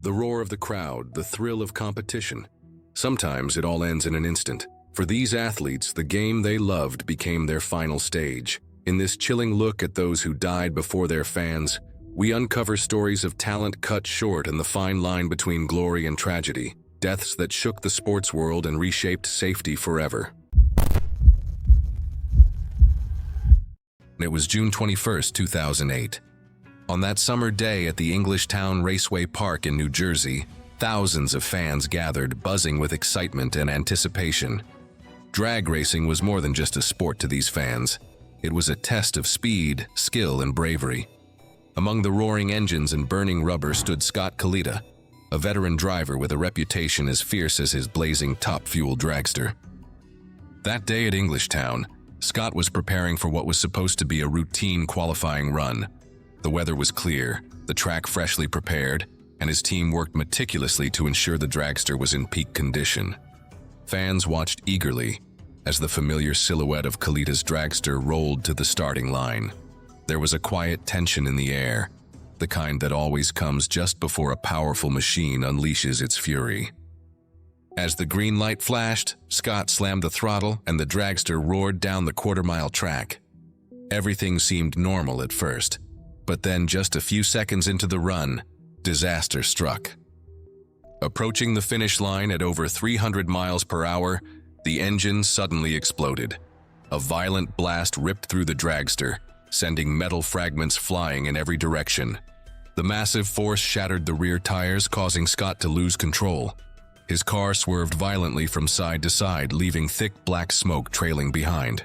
The roar of the crowd, the thrill of competition. Sometimes it all ends in an instant. For these athletes, the game they loved became their final stage. In this chilling look at those who died before their fans, we uncover stories of talent cut short and the fine line between glory and tragedy, deaths that shook the sports world and reshaped safety forever. It was June 21st, 2008. On that summer day at the Englishtown Raceway Park in New Jersey, thousands of fans gathered, buzzing with excitement and anticipation. Drag racing was more than just a sport to these fans. It was a test of speed, skill, and bravery. Among the roaring engines and burning rubber stood Scott Kalita, a veteran driver with a reputation as fierce as his blazing top-fuel dragster. That day at Englishtown, Scott was preparing for what was supposed to be a routine qualifying run. The weather was clear, the track freshly prepared, and his team worked meticulously to ensure the dragster was in peak condition. Fans watched eagerly as the familiar silhouette of Kalita's dragster rolled to the starting line. There was a quiet tension in the air, the kind that always comes just before a powerful machine unleashes its fury. As the green light flashed, Scott slammed the throttle and the dragster roared down the quarter-mile track. Everything seemed normal at first, but then just a few seconds into the run, disaster struck. Approaching the finish line at over 300 miles per hour, the engine suddenly exploded. A violent blast ripped through the dragster, sending metal fragments flying in every direction. The massive force shattered the rear tires, causing Scott to lose control. His car swerved violently from side to side, leaving thick black smoke trailing behind.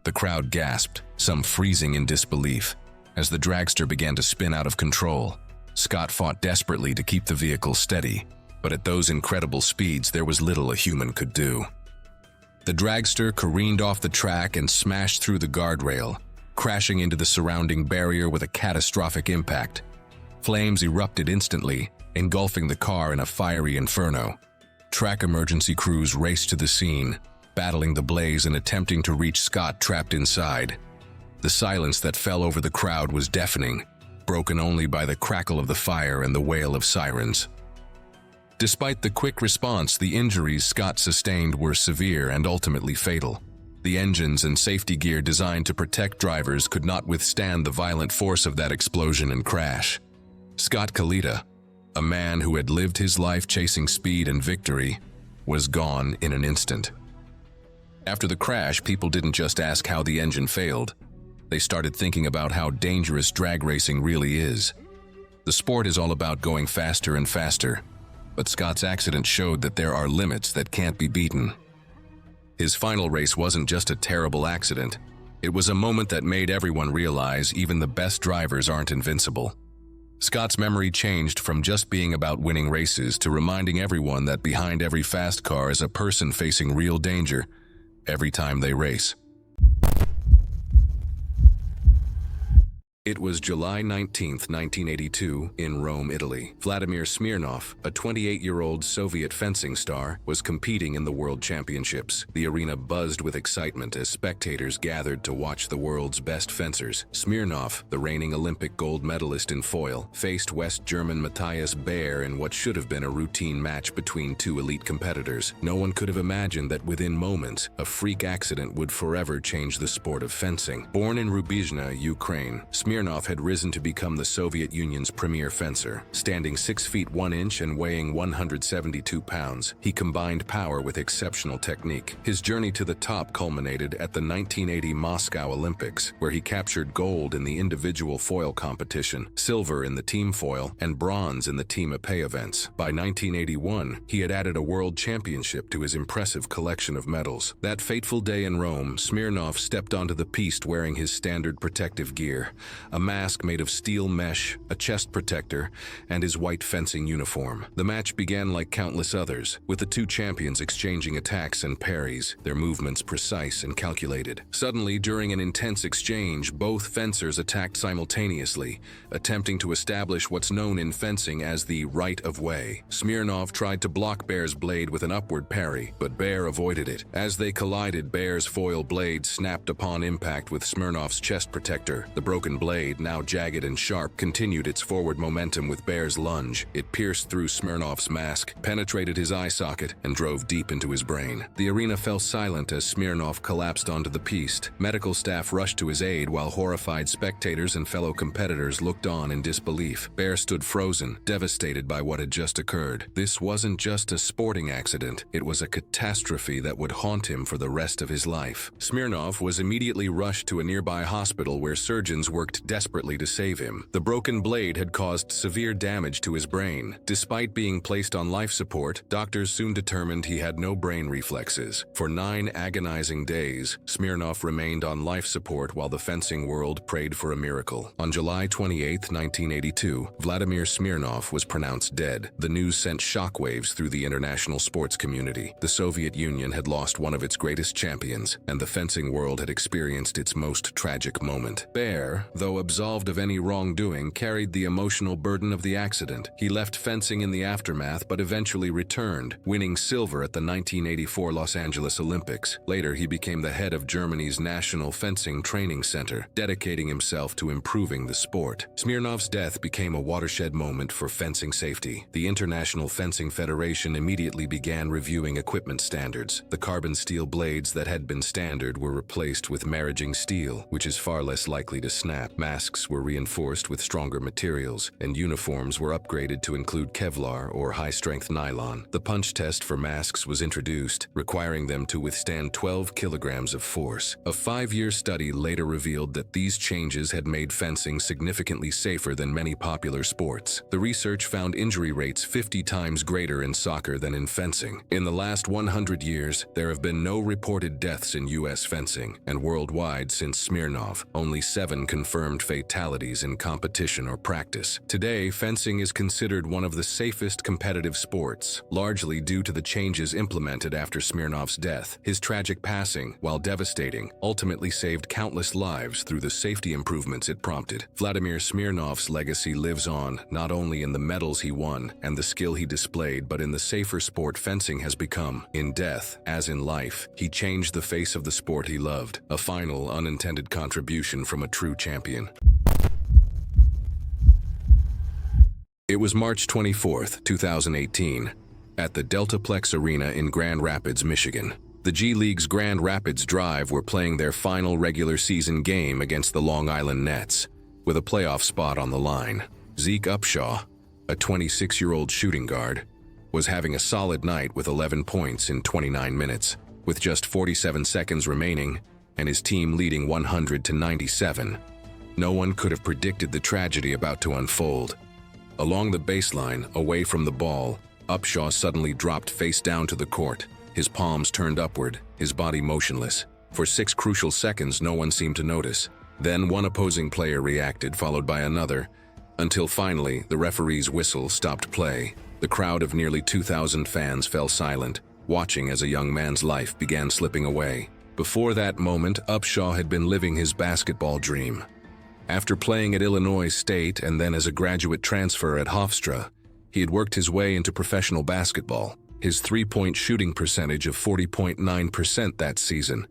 The crowd gasped, some freezing in disbelief. As the dragster began to spin out of control, Scott fought desperately to keep the vehicle steady, but at those incredible speeds, there was little a human could do. The dragster careened off the track and smashed through the guardrail, crashing into the surrounding barrier with a catastrophic impact. Flames erupted instantly, engulfing the car in a fiery inferno. Track emergency crews raced to the scene, battling the blaze and attempting to reach Scott trapped inside. The silence that fell over the crowd was deafening, broken only by the crackle of the fire and the wail of sirens. Despite the quick response, the injuries Scott sustained were severe and ultimately fatal. The engines and safety gear designed to protect drivers could not withstand the violent force of that explosion and crash. Scott Kalita, a man who had lived his life chasing speed and victory, was gone in an instant. After the crash, people didn't just ask how the engine failed. They started thinking about how dangerous drag racing really is. The sport is all about going faster and faster, but Scott's accident showed that there are limits that can't be beaten. His final race wasn't just a terrible accident. It was a moment that made everyone realize even the best drivers aren't invincible. Scott's memory changed from just being about winning races to reminding everyone that behind every fast car is a person facing real danger every time they race. It was July 19, 1982, in Rome, Italy. Vladimir Smirnov, a 28-year-old Soviet fencing star, was competing in the World Championships. The arena buzzed with excitement as spectators gathered to watch the world's best fencers. Smirnov, the reigning Olympic gold medalist in foil, faced West German Matthias Baer in what should have been a routine match between two elite competitors. No one could have imagined that within moments, a freak accident would forever change the sport of fencing. Born in Rubizhne, Ukraine, Smirnov had risen to become the Soviet Union's premier fencer. Standing 6 feet 1 inch and weighing 172 pounds, he combined power with exceptional technique. His journey to the top culminated at the 1980 Moscow Olympics, where he captured gold in the individual foil competition, silver in the team foil, and bronze in the team épée events. By 1981, he had added a world championship to his impressive collection of medals. That fateful day in Rome, Smirnov stepped onto the piste wearing his standard protective gear, a mask made of steel mesh, a chest protector, and his white fencing uniform. The match began like countless others, with the two champions exchanging attacks and parries, their movements precise and calculated. Suddenly, during an intense exchange, both fencers attacked simultaneously, attempting to establish what's known in fencing as the right of way. Smirnov tried to block Baer's blade with an upward parry, but Baer avoided it. As they collided, Baer's foil blade snapped upon impact with Smirnov's chest protector. The broken blade blade, now jagged and sharp, continued its forward momentum with Bear's lunge. It pierced through Smirnov's mask, penetrated his eye socket, and drove deep into his brain. The arena fell silent as Smirnov collapsed onto the piste. Medical staff rushed to his aid while horrified spectators and fellow competitors looked on in disbelief. Bear stood frozen, devastated by what had just occurred. This wasn't just a sporting accident, it was a catastrophe that would haunt him for the rest of his life. Smirnov was immediately rushed to a nearby hospital where surgeons worked desperately to save him. The broken blade had caused severe damage to his brain. Despite being placed on life support, doctors soon determined he had no brain reflexes. For 9 agonizing days, Smirnov remained on life support while the fencing world prayed for a miracle. On July 28, 1982, Vladimir Smirnov was pronounced dead. The news sent shockwaves through the international sports community. The Soviet Union had lost one of its greatest champions, and the fencing world had experienced its most tragic moment. Bear, though absolved of any wrongdoing, carried the emotional burden of the accident. He left fencing in the aftermath but eventually returned, winning silver at the 1984 Los Angeles Olympics. Later, he became the head of Germany's National Fencing Training Center, dedicating himself to improving the sport. Smirnov's death became a watershed moment for fencing safety. The International Fencing Federation immediately began reviewing equipment standards. The carbon steel blades that had been standard were replaced with maraging steel, which is far less likely to snap. Masks were reinforced with stronger materials, and uniforms were upgraded to include Kevlar or high-strength nylon. The punch test for masks was introduced, requiring them to withstand 12 kilograms of force. A 5-year study later revealed that these changes had made fencing significantly safer than many popular sports. The research found injury rates 50 times greater in soccer than in fencing. In the last 100 years, there have been no reported deaths in U.S. fencing, and worldwide since Smirnov, only 7 confirmed fatalities in competition or practice. Today, fencing is considered one of the safest competitive sports, largely due to the changes implemented after Smirnov's death. His tragic passing, while devastating, ultimately saved countless lives through the safety improvements it prompted. Vladimir Smirnov's legacy lives on, not only in the medals he won and the skill he displayed, but in the safer sport fencing has become. In death, as in life, he changed the face of the sport he loved, a final, unintended contribution from a true champion. It was March 24, 2018, at the Deltaplex Arena in Grand Rapids, Michigan. The G League's Grand Rapids Drive were playing their final regular season game against the Long Island Nets, with a playoff spot on the line. Zeke Upshaw, a 26-year-old shooting guard, was having a solid night with 11 points in 29 minutes. With just 47 seconds remaining and his team leading 100-97, no one could have predicted the tragedy about to unfold. Along the baseline, away from the ball, Upshaw suddenly dropped face down to the court, his palms turned upward, his body motionless. For 6 crucial seconds, no one seemed to notice. Then one opposing player reacted, followed by another, until finally the referee's whistle stopped play. The crowd of nearly 2,000 fans fell silent, watching as a young man's life began slipping away. Before that moment, Upshaw had been living his basketball dream. After playing at Illinois State and then as a graduate transfer at Hofstra, he had worked his way into professional basketball. His three-point shooting percentage of 40.9% that season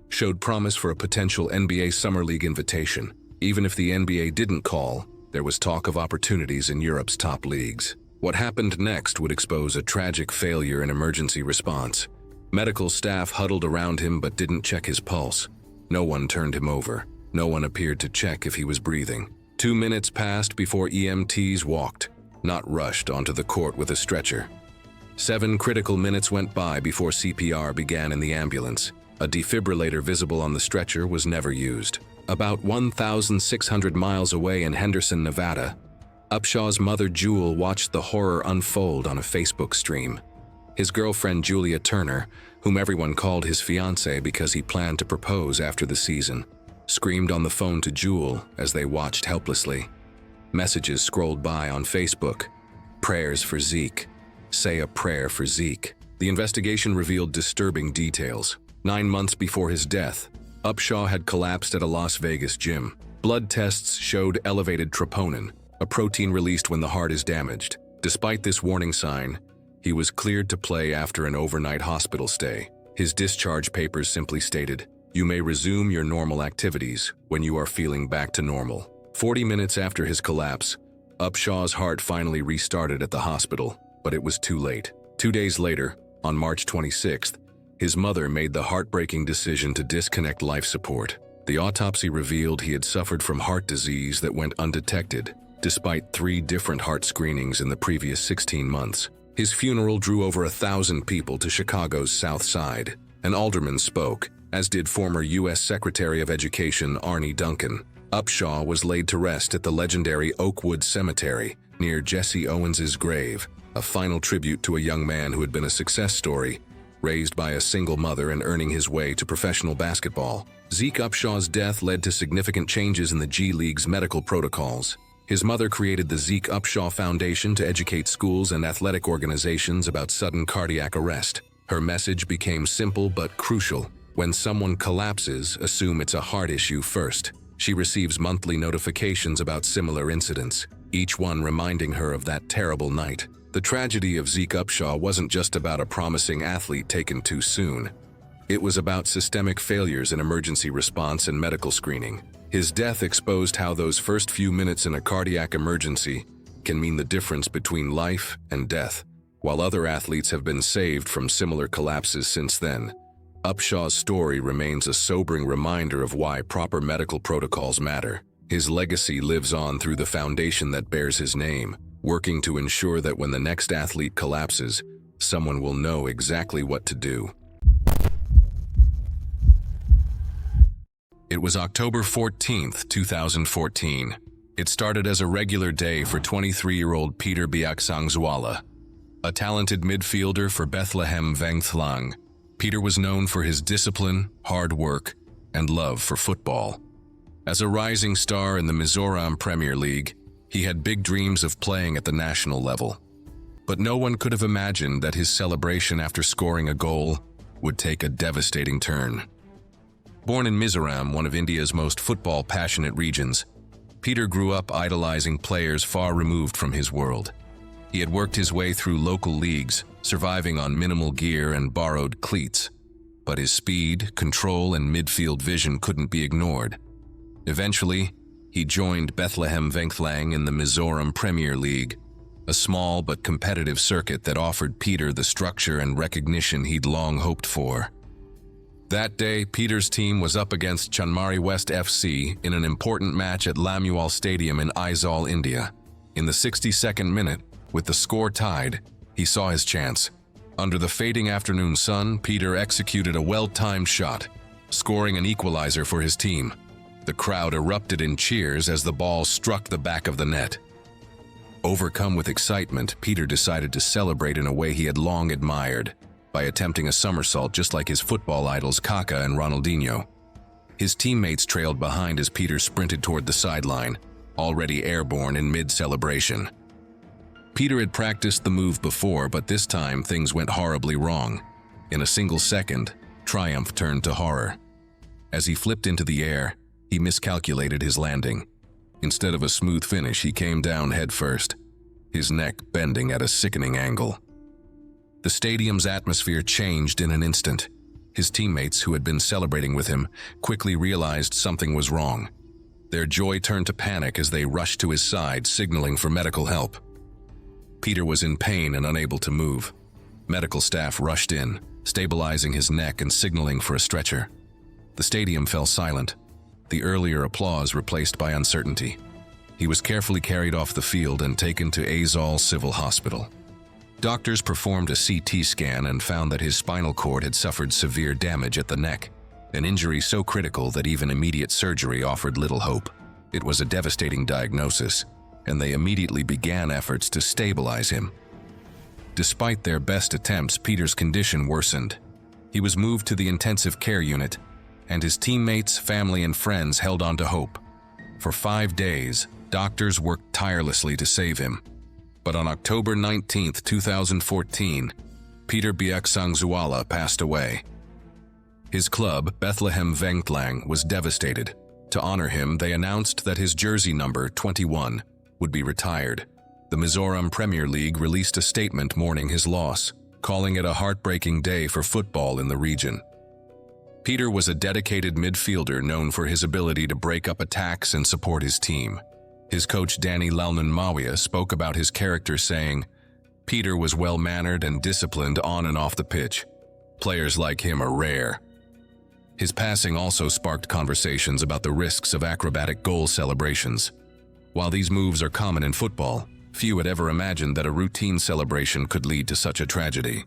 showed promise for a potential NBA Summer League invitation. Even if the NBA didn't call, there was talk of opportunities in Europe's top leagues. What happened next would expose a tragic failure in emergency response. Medical staff huddled around him but didn't check his pulse. No one turned him over. No one appeared to check if he was breathing. 2 minutes passed before EMTs walked, not rushed, onto the court with a stretcher. 7 critical minutes went by before CPR began in the ambulance. A defibrillator visible on the stretcher was never used. About 1,600 miles away in Henderson, Nevada, Upshaw's mother Jewel watched the horror unfold on a Facebook stream. His girlfriend Julia Turner, whom everyone called his fiancée because he planned to propose after the season, screamed on the phone to Jewel as they watched helplessly. Messages scrolled by on Facebook. Prayers for Zeke. Say a prayer for Zeke. The investigation revealed disturbing details. 9 months before his death, Upshaw had collapsed at a Las Vegas gym. Blood tests showed elevated troponin, a protein released when the heart is damaged. Despite this warning sign, he was cleared to play after an overnight hospital stay. His discharge papers simply stated, "You may resume your normal activities when you are feeling back to normal." 40 minutes after his collapse, Upshaw's heart finally restarted at the hospital, but it was too late. 2 days later, on March 26th, his mother made the heartbreaking decision to disconnect life support. The autopsy revealed he had suffered from heart disease that went undetected, despite 3 different heart screenings in the previous 16 months. His funeral drew over 1,000 people to Chicago's South Side. An alderman spoke, as did former U.S. Secretary of Education Arne Duncan. Upshaw was laid to rest at the legendary Oakwood Cemetery, near Jesse Owens's grave, a final tribute to a young man who had been a success story, raised by a single mother and earning his way to professional basketball. Zeke Upshaw's death led to significant changes in the G League's medical protocols. His mother created the Zeke Upshaw Foundation to educate schools and athletic organizations about sudden cardiac arrest. Her message became simple but crucial. When someone collapses, assume it's a heart issue first. She receives monthly notifications about similar incidents, each one reminding her of that terrible night. The tragedy of Zeke Upshaw wasn't just about a promising athlete taken too soon. It was about systemic failures in emergency response and medical screening. His death exposed how those first few minutes in a cardiac emergency can mean the difference between life and death. While other athletes have been saved from similar collapses since then, Upshaw's story remains a sobering reminder of why proper medical protocols matter. His legacy lives on through the foundation that bears his name, working to ensure that when the next athlete collapses, someone will know exactly what to do. It was October 14th, 2014. It started as a regular day for 23-year-old Peter Biaksangzuala, a talented midfielder for Bethlehem Vengthlang. Peter was known for his discipline, hard work, and love for football. As a rising star in the Mizoram Premier League, he had big dreams of playing at the national level. But no one could have imagined that his celebration after scoring a goal would take a devastating turn. Born in Mizoram, one of India's most football-passionate regions, Peter grew up idolizing players far removed from his world. He had worked his way through local leagues, surviving on minimal gear and borrowed cleats. But his speed, control, and midfield vision couldn't be ignored. Eventually, he joined Bethlehem Vengthlang in the Mizoram Premier League, a small but competitive circuit that offered Peter the structure and recognition he'd long hoped for. That day, Peter's team was up against Chanmari West FC in an important match at Lamual Stadium in Aizawl, India. In the 62nd minute, with the score tied, he saw his chance. Under the fading afternoon sun, Peter executed a well-timed shot, scoring an equalizer for his team. The crowd erupted in cheers as the ball struck the back of the net. Overcome with excitement, Peter decided to celebrate in a way he had long admired, by attempting a somersault just like his football idols Kaká and Ronaldinho. His teammates trailed behind as Peter sprinted toward the sideline, already airborne in mid-celebration. Peter had practiced the move before, but this time things went horribly wrong. In a single second, triumph turned to horror. As he flipped into the air, he miscalculated his landing. Instead of a smooth finish, he came down headfirst, his neck bending at a sickening angle. The stadium's atmosphere changed in an instant. His teammates, who had been celebrating with him, quickly realized something was wrong. Their joy turned to panic as they rushed to his side, signaling for medical help. Peter was in pain and unable to move. Medical staff rushed in, stabilizing his neck and signaling for a stretcher. The stadium fell silent, the earlier applause replaced by uncertainty. He was carefully carried off the field and taken to Aizawl Civil Hospital. Doctors performed a CT scan and found that his spinal cord had suffered severe damage at the neck, an injury so critical that even immediate surgery offered little hope. It was a devastating diagnosis, and they immediately began efforts to stabilize him. Despite their best attempts, Peter's condition worsened. He was moved to the intensive care unit, and his teammates, family, and friends held on to hope. For 5 days, doctors worked tirelessly to save him. But on October 19, 2014, Peter Biaksangzuala passed away. His club, Bethlehem Vengthlang, was devastated. To honor him, they announced that his jersey number, 21, would be retired. The Mizoram Premier League released a statement mourning his loss, calling it a heartbreaking day for football in the region. Peter was a dedicated midfielder known for his ability to break up attacks and support his team. His coach Danny Lalnan Mawia spoke about his character saying, "Peter was well-mannered and disciplined on and off the pitch. Players like him are rare." His passing also sparked conversations about the risks of acrobatic goal celebrations. While these moves are common in football, few had ever imagined that a routine celebration could lead to such a tragedy.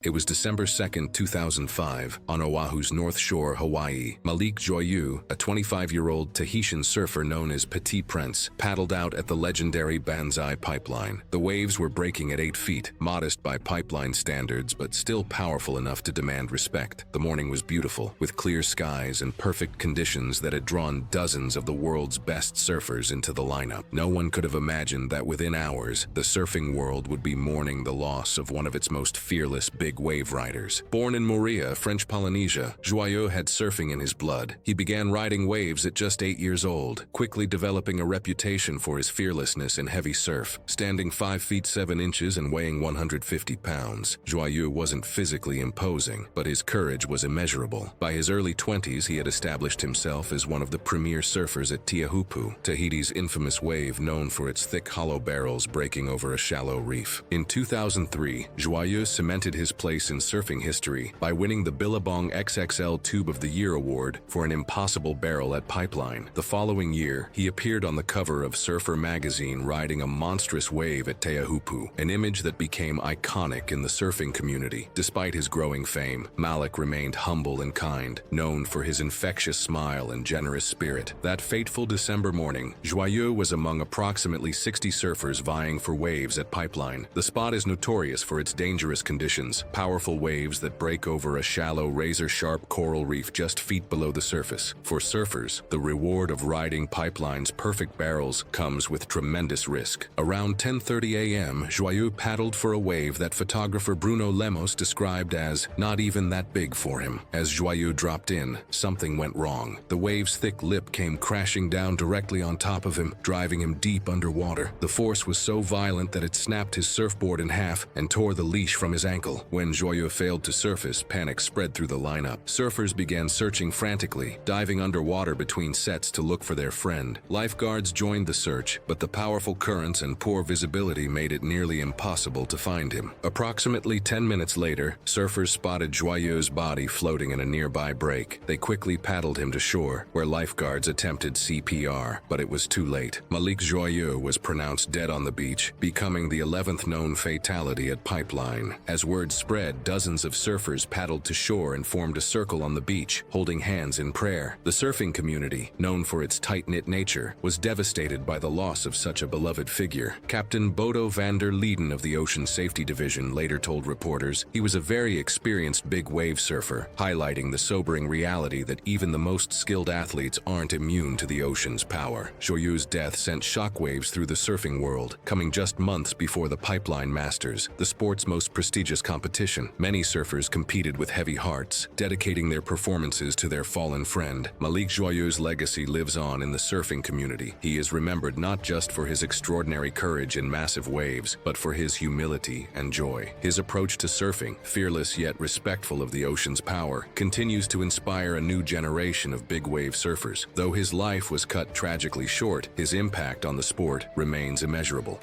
It was December 2nd, 2005, on Oahu's North Shore, Hawaii. Malik Joyeux, a 25-year-old Tahitian surfer known as Petit Prince, paddled out at the legendary Banzai pipeline. The waves were breaking at 8 feet, modest by pipeline standards, but still powerful enough to demand respect. The morning was beautiful, with clear skies and perfect conditions that had drawn dozens of the world's best surfers into the lineup. No one could have imagined that within hours, the surfing world would be mourning the loss of one of its most fearless big wave riders. Born in Moorea, French Polynesia, Joyeux had surfing in his blood. He began riding waves at just 8 years old, quickly developing a reputation for his fearlessness in heavy surf. Standing 5 feet 7 inches and weighing 150 pounds, Joyeux wasn't physically imposing, but his courage was immeasurable. By his early 20s, he had established himself as one of the premier surfers at Teahupu, Tahiti's infamous wave known for its thick hollow barrels breaking over a shallow reef. In 2003, Joyeux cemented his place in surfing history by winning the Billabong XXL Tube of the Year award for an impossible barrel at Pipeline. The following year, he appeared on the cover of Surfer magazine riding a monstrous wave at Teahupu, an image that became iconic in the surfing community. Despite his growing fame, Malik remained humble and kind, known for his infectious smile and generous spirit. That fateful December morning, Joyeux was among approximately 60 surfers vying for waves at Pipeline. The spot is notorious for its dangerous conditions, powerful waves that break over a shallow, razor-sharp coral reef just feet below the surface. For surfers, the reward of riding Pipeline's perfect barrels comes with tremendous risk. Around 10:30 a.m., Joyeux paddled for a wave that photographer Bruno Lemos described as not even that big for him. As Joyeux dropped in, something went wrong. The wave's thick lip came crashing down directly on top of him, driving him deep underwater. The force was so violent that it snapped his surfboard in half and tore the leash from his ankle. When Joyeux failed to surface, panic spread through the lineup. Surfers began searching frantically, diving underwater between sets to look for their friend. Lifeguards joined the search, but the powerful currents and poor visibility made it nearly impossible to find him. Approximately 10 minutes later, surfers spotted Joyeux's body floating in a nearby break. They quickly paddled him to shore, where lifeguards attempted CPR, but it was too late. Malik Joyeux was pronounced dead on the beach, becoming the 11th known fatality at Pipeline. As word spread, dozens of surfers paddled to shore and formed a circle on the beach, holding hands in prayer. The surfing community, known for its tight-knit nature, was devastated by the loss of such a beloved figure. Captain Bodo van der Leiden of the Ocean Safety Division later told reporters he was a very experienced big wave surfer, highlighting the sobering reality that even the most skilled athletes aren't immune to the ocean's power. Joyeux's death sent shockwaves through the surfing world, coming just months before the Pipeline Masters, the sport's most prestigious competition. Many surfers competed with heavy hearts, dedicating their performances to their fallen friend. Malik Joyeux's legacy lives on in the surfing community. He is remembered not just for his extraordinary courage in massive waves, but for his humility and joy. His approach to surfing, fearless yet respectful of the ocean's power, continues to inspire a new generation of big wave surfers. Though his life was cut tragically short, his impact on the sport remains immeasurable.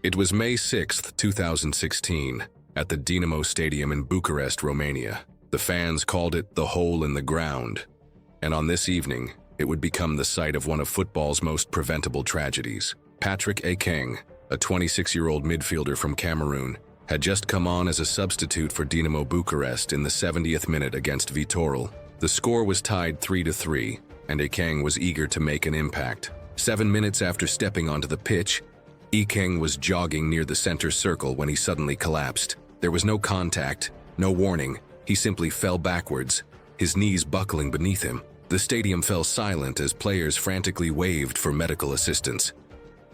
It was May 6, 2016, at the Dinamo Stadium in Bucharest, Romania. The fans called it the hole in the ground. And on this evening, it would become the site of one of football's most preventable tragedies. Patrick Ekeng, a 26-year-old midfielder from Cameroon, had just come on as a substitute for Dinamo Bucharest in the 70th minute against Viitorul. The score was tied 3-3, and Ekeng was eager to make an impact. 7 minutes after stepping onto the pitch, Ekeng was jogging near the center circle when he suddenly collapsed. There was no contact, no warning. He simply fell backwards, his knees buckling beneath him. The stadium fell silent as players frantically waved for medical assistance.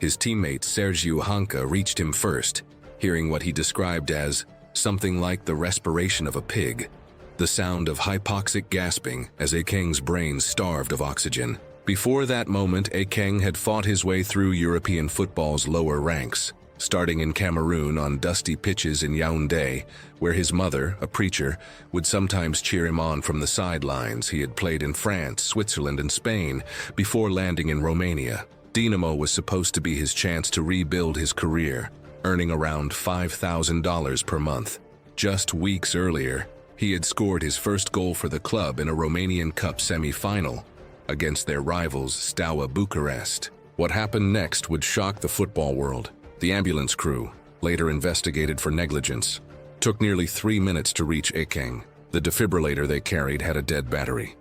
His teammate Sergiu Hanca reached him first, hearing what he described as something like the respiration of a pig, the sound of hypoxic gasping as Ekeng's brain starved of oxygen. Before that moment, Ekeng had fought his way through European football's lower ranks. starting in Cameroon on dusty pitches in Yaoundé, where his mother, a preacher, would sometimes cheer him on from the sidelines. He had played in France, Switzerland, and Spain before landing in Romania. Dynamo was supposed to be his chance to rebuild his career, earning around $5,000 per month. Just weeks earlier, he had scored his first goal for the club in a Romanian Cup semi-final against their rivals Steaua Bucharest. What happened next would shock the football world. The ambulance crew, later investigated for negligence, took nearly 3 minutes to reach Ekeng. The defibrillator they carried had a dead battery.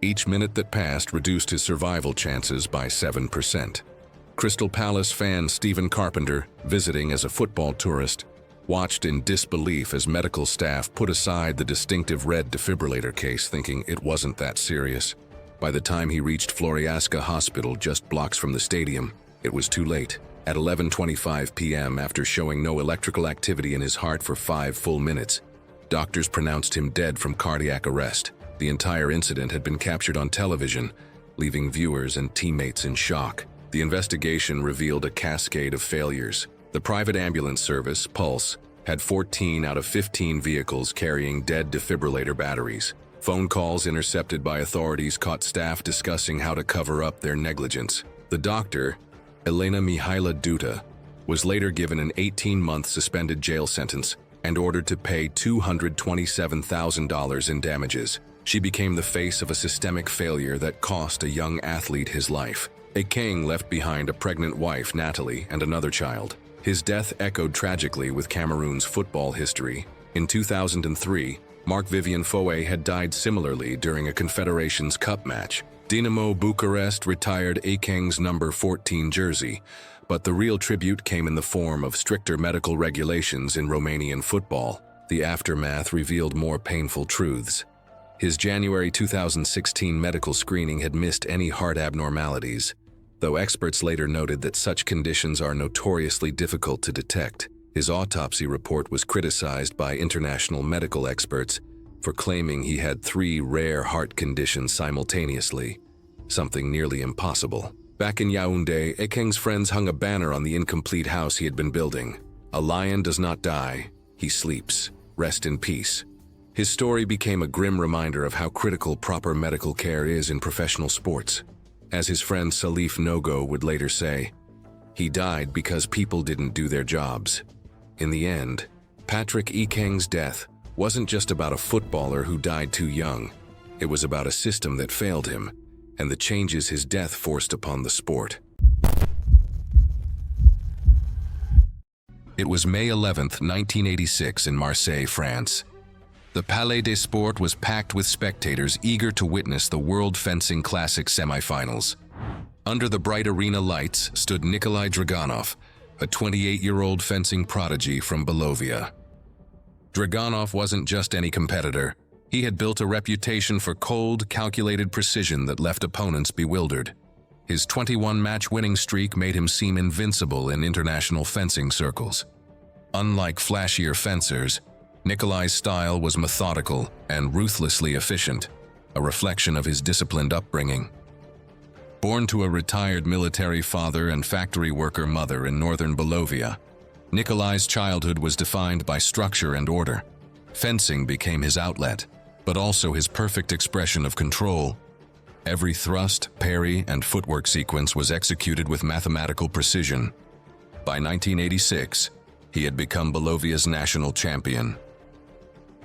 Each minute that passed reduced his survival chances by 7%. Crystal Palace fan Stephen Carpenter, visiting as a football tourist, watched in disbelief as medical staff put aside the distinctive red defibrillator case, thinking it wasn't that serious. By the time he reached Floreasca Hospital just blocks from the stadium, it was too late. At 11:25 p.m., after showing no electrical activity in his heart for 5 full minutes, doctors pronounced him dead from cardiac arrest. The entire incident had been captured on television, leaving viewers and teammates in shock. The investigation revealed a cascade of failures. The private ambulance service, Pulse, had 14 out of 15 vehicles carrying dead defibrillator batteries. Phone calls intercepted by authorities caught staff discussing how to cover up their negligence. The doctor, Elena Mihaila Duta, was later given an 18-month suspended jail sentence and ordered to pay $227,000 in damages. She became the face of a systemic failure that cost a young athlete his life. Ekeng left behind a pregnant wife, Natalie, and another child. His death echoed tragically with Cameroon's football history. In 2003, Marc-Vivien Foé had died similarly during a Confederations Cup match. Dynamo Bucharest retired Ekeng's number 14 jersey, but the real tribute came in the form of stricter medical regulations in Romanian football. The aftermath revealed more painful truths. His January 2016 medical screening had missed any heart abnormalities, though experts later noted that such conditions are notoriously difficult to detect. His autopsy report was criticized by international medical experts for claiming he had 3 rare heart conditions simultaneously, something nearly impossible. Back in Yaoundé, Ekeng's friends hung a banner on the incomplete house he had been building. "A lion does not die, he sleeps. Rest in peace." His story became a grim reminder of how critical proper medical care is in professional sports. As his friend Salif Nogo would later say, he died because people didn't do their jobs. In the end, Patrick Ekeng's death wasn't just about a footballer who died too young. It was about a system that failed him and the changes his death forced upon the sport. It was May 11th, 1986 in Marseille, France. The Palais des Sports was packed with spectators eager to witness the World Fencing Classic semifinals. Under the bright arena lights stood Nikolai Dragunov, a 28-year-old fencing prodigy from Bolivia. Dragunov wasn't just any competitor. He had built a reputation for cold, calculated precision that left opponents bewildered. His 21-match winning streak made him seem invincible in international fencing circles. Unlike flashier fencers, Nikolai's style was methodical and ruthlessly efficient, a reflection of his disciplined upbringing. Born to a retired military father and factory worker mother in northern Bolivia, Nikolai's childhood was defined by structure and order. Fencing became his outlet, but also his perfect expression of control. Every thrust, parry, and footwork sequence was executed with mathematical precision. By 1986, he had become Bolivia's national champion.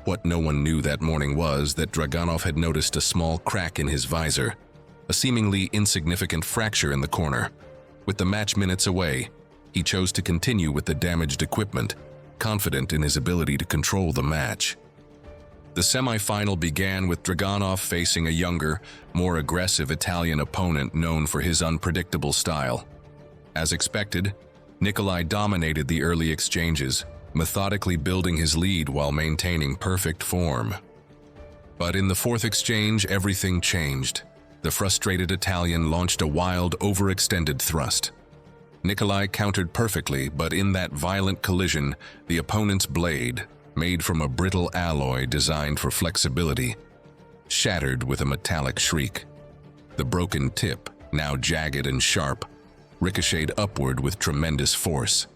What no one knew that morning was that Dragunov had noticed a small crack in his visor, a seemingly insignificant fracture in the corner. With the match minutes away, he chose to continue with the damaged equipment, confident in his ability to control the match. The semi-final began with Dragunov facing a younger, more aggressive Italian opponent known for his unpredictable style. As expected, Nikolai dominated the early exchanges, methodically building his lead while maintaining perfect form. But in the fourth exchange, everything changed. The frustrated Italian launched a wild, overextended thrust. Nikolai countered perfectly, but in that violent collision, the opponent's blade, made from a brittle alloy designed for flexibility, shattered with a metallic shriek. The broken tip, now jagged and sharp, ricocheted upward with tremendous force.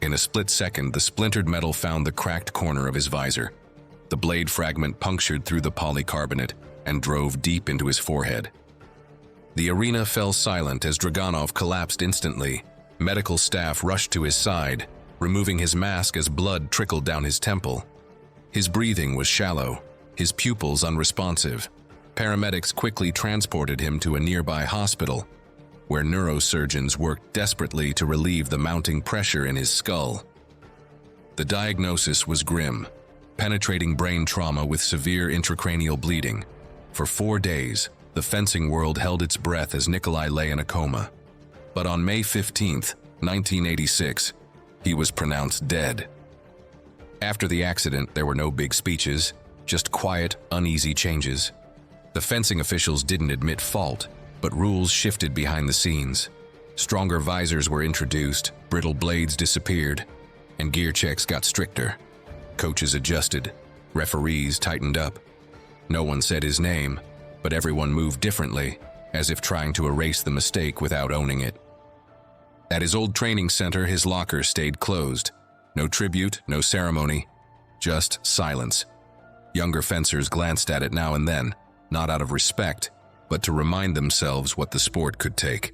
In a split second, the splintered metal found the cracked corner of his visor. The blade fragment punctured through the polycarbonate and drove deep into his forehead. The arena fell silent as Draganov collapsed instantly. Medical staff rushed to his side, removing his mask as blood trickled down his temple. His breathing was shallow, his pupils unresponsive. Paramedics quickly transported him to a nearby hospital, where neurosurgeons worked desperately to relieve the mounting pressure in his skull. The diagnosis was grim: penetrating brain trauma with severe intracranial bleeding. For 4 days, the fencing world held its breath as Nikolai lay in a coma. But on May 15, 1986, he was pronounced dead. After the accident, there were no big speeches, just quiet, uneasy changes. The fencing officials didn't admit fault, but rules shifted behind the scenes. Stronger visors were introduced, brittle blades disappeared, and gear checks got stricter. Coaches adjusted, referees tightened up. No one said his name, but everyone moved differently, as if trying to erase the mistake without owning it. At his old training center, his locker stayed closed. No tribute, no ceremony, just silence. Younger fencers glanced at it now and then, not out of respect, but to remind themselves what the sport could take.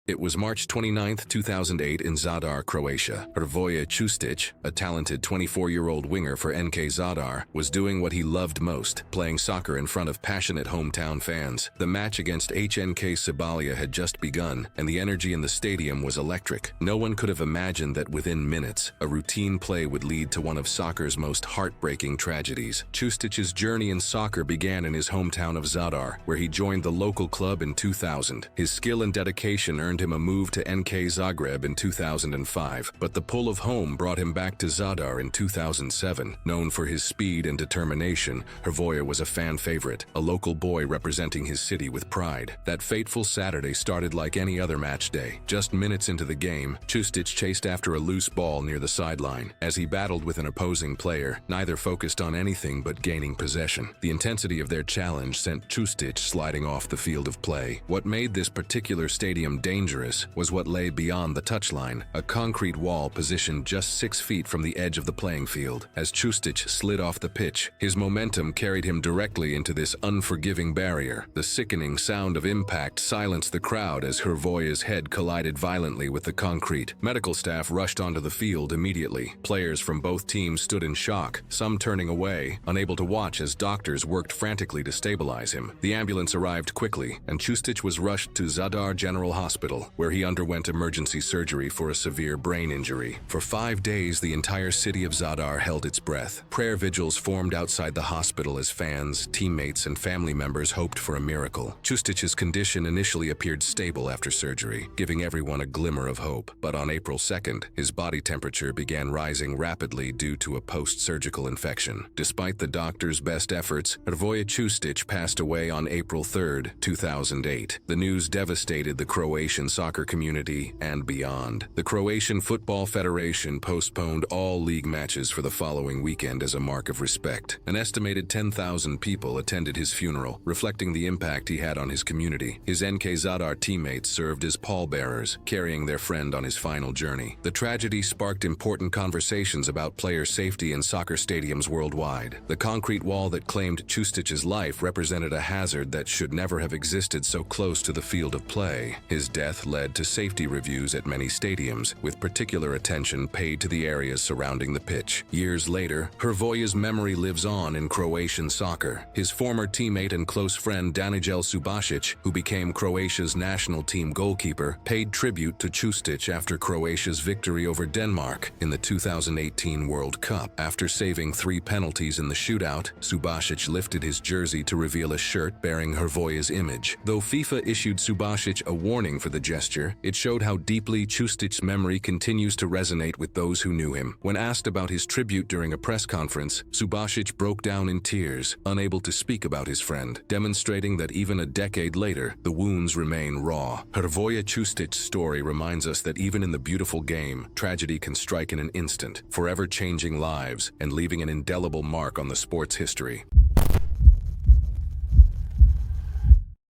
It was March 29, 2008 in Zadar, Croatia. Hrvoje Čustić, a talented 24-year-old winger for NK Zadar, was doing what he loved most, playing soccer in front of passionate hometown fans. The match against HNK Sabalia had just begun, and the energy in the stadium was electric. No one could have imagined that within minutes, a routine play would lead to one of soccer's most heartbreaking tragedies. Čustić's journey in soccer began in his hometown of Zadar, where he joined the local club in 2000. His skill and dedication earned him a move to NK Zagreb in 2005, but the pull of home brought him back to Zadar in 2007. Known for his speed and determination, Hrvoje was a fan favorite, a local boy representing his city with pride. That fateful Saturday started like any other match day. Just minutes into the game, Čustić chased after a loose ball near the sideline. As he battled with an opposing player, neither focused on anything but gaining possession. The intensity of their challenge sent Čustić sliding off the field of play. What made this particular stadium dangerous was what lay beyond the touchline, a concrete wall positioned just 6 feet from the edge of the playing field. As Čustić slid off the pitch, his momentum carried him directly into this unforgiving barrier. The sickening sound of impact silenced the crowd as Hrvoje's head collided violently with the concrete. Medical staff rushed onto the field immediately. Players from both teams stood in shock, some turning away, unable to watch as doctors worked frantically to stabilize him. The ambulance arrived quickly, and Čustić was rushed to Zadar General Hospital, where he underwent emergency surgery for a severe brain injury. For 5 days, the entire city of Zadar held its breath. Prayer vigils formed outside the hospital as fans, teammates, and family members hoped for a miracle. Čustić's condition initially appeared stable after surgery, giving everyone a glimmer of hope. But on April 2nd, his body temperature began rising rapidly due to a post-surgical infection. Despite the doctor's best efforts, Hrvoje Čustić passed away on April 3rd, 2008. The news devastated the Croatian soccer community and beyond. The Croatian Football Federation postponed all league matches for the following weekend as a mark of respect. An estimated 10,000 people attended his funeral, reflecting the impact he had on his community. His NK Zadar teammates served as pallbearers, carrying their friend on his final journey. The tragedy sparked important conversations about player safety in soccer stadiums worldwide. The concrete wall that claimed Čustić's life represented a hazard that should never have existed so close to the field of play. His death led to safety reviews at many stadiums, with particular attention paid to the areas surrounding the pitch. Years later, Hrvoje's memory lives on in Croatian soccer. His former teammate and close friend Danijel Subasic, who became Croatia's national team goalkeeper, paid tribute to Čustić after Croatia's victory over Denmark in the 2018 World Cup. After saving 3 penalties in the shootout, Subasic lifted his jersey to reveal a shirt bearing Hrvoje's image. Though FIFA issued Subasic a warning for the gesture, it showed how deeply Čustić's memory continues to resonate with those who knew him. When asked about his tribute during a press conference, Subasic broke down in tears, unable to speak about his friend, demonstrating that even a decade later, the wounds remain raw. Hrvoje Čustić's story reminds us that even in the beautiful game, tragedy can strike in an instant, forever changing lives and leaving an indelible mark on the sport's history.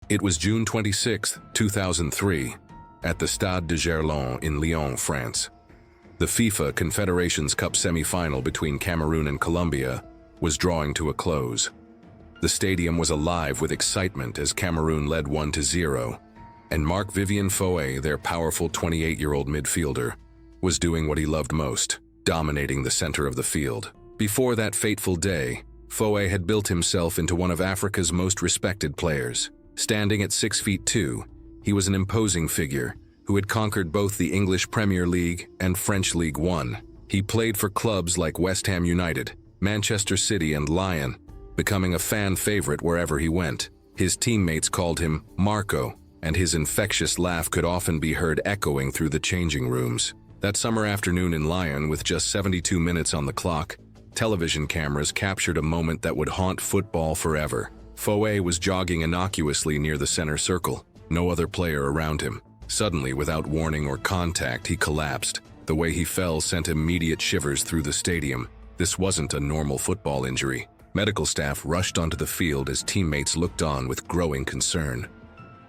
It was June 26, 2003. at the Stade de Gerland in Lyon, France. The FIFA Confederations Cup semi-final between Cameroon and Colombia was drawing to a close. The stadium was alive with excitement as Cameroon led 1-0, and Marc-Vivien Foé, their powerful 28-year-old midfielder, was doing what he loved most, dominating the center of the field. Before that fateful day, Foé had built himself into one of Africa's most respected players. Standing at 6'2", he was an imposing figure who had conquered both the English Premier League and French Ligue 1. He played for clubs like West Ham United, Manchester City, and Lyon, becoming a fan favorite wherever he went. His teammates called him Marco, and his infectious laugh could often be heard echoing through the changing rooms. That summer afternoon in Lyon, with just 72 minutes on the clock, television cameras captured a moment that would haunt football forever. Foé was jogging innocuously near the center circle, no other player around him. Suddenly, without warning or contact, he collapsed. The way he fell sent immediate shivers through the stadium. This wasn't a normal football injury. Medical staff rushed onto the field as teammates looked on with growing concern.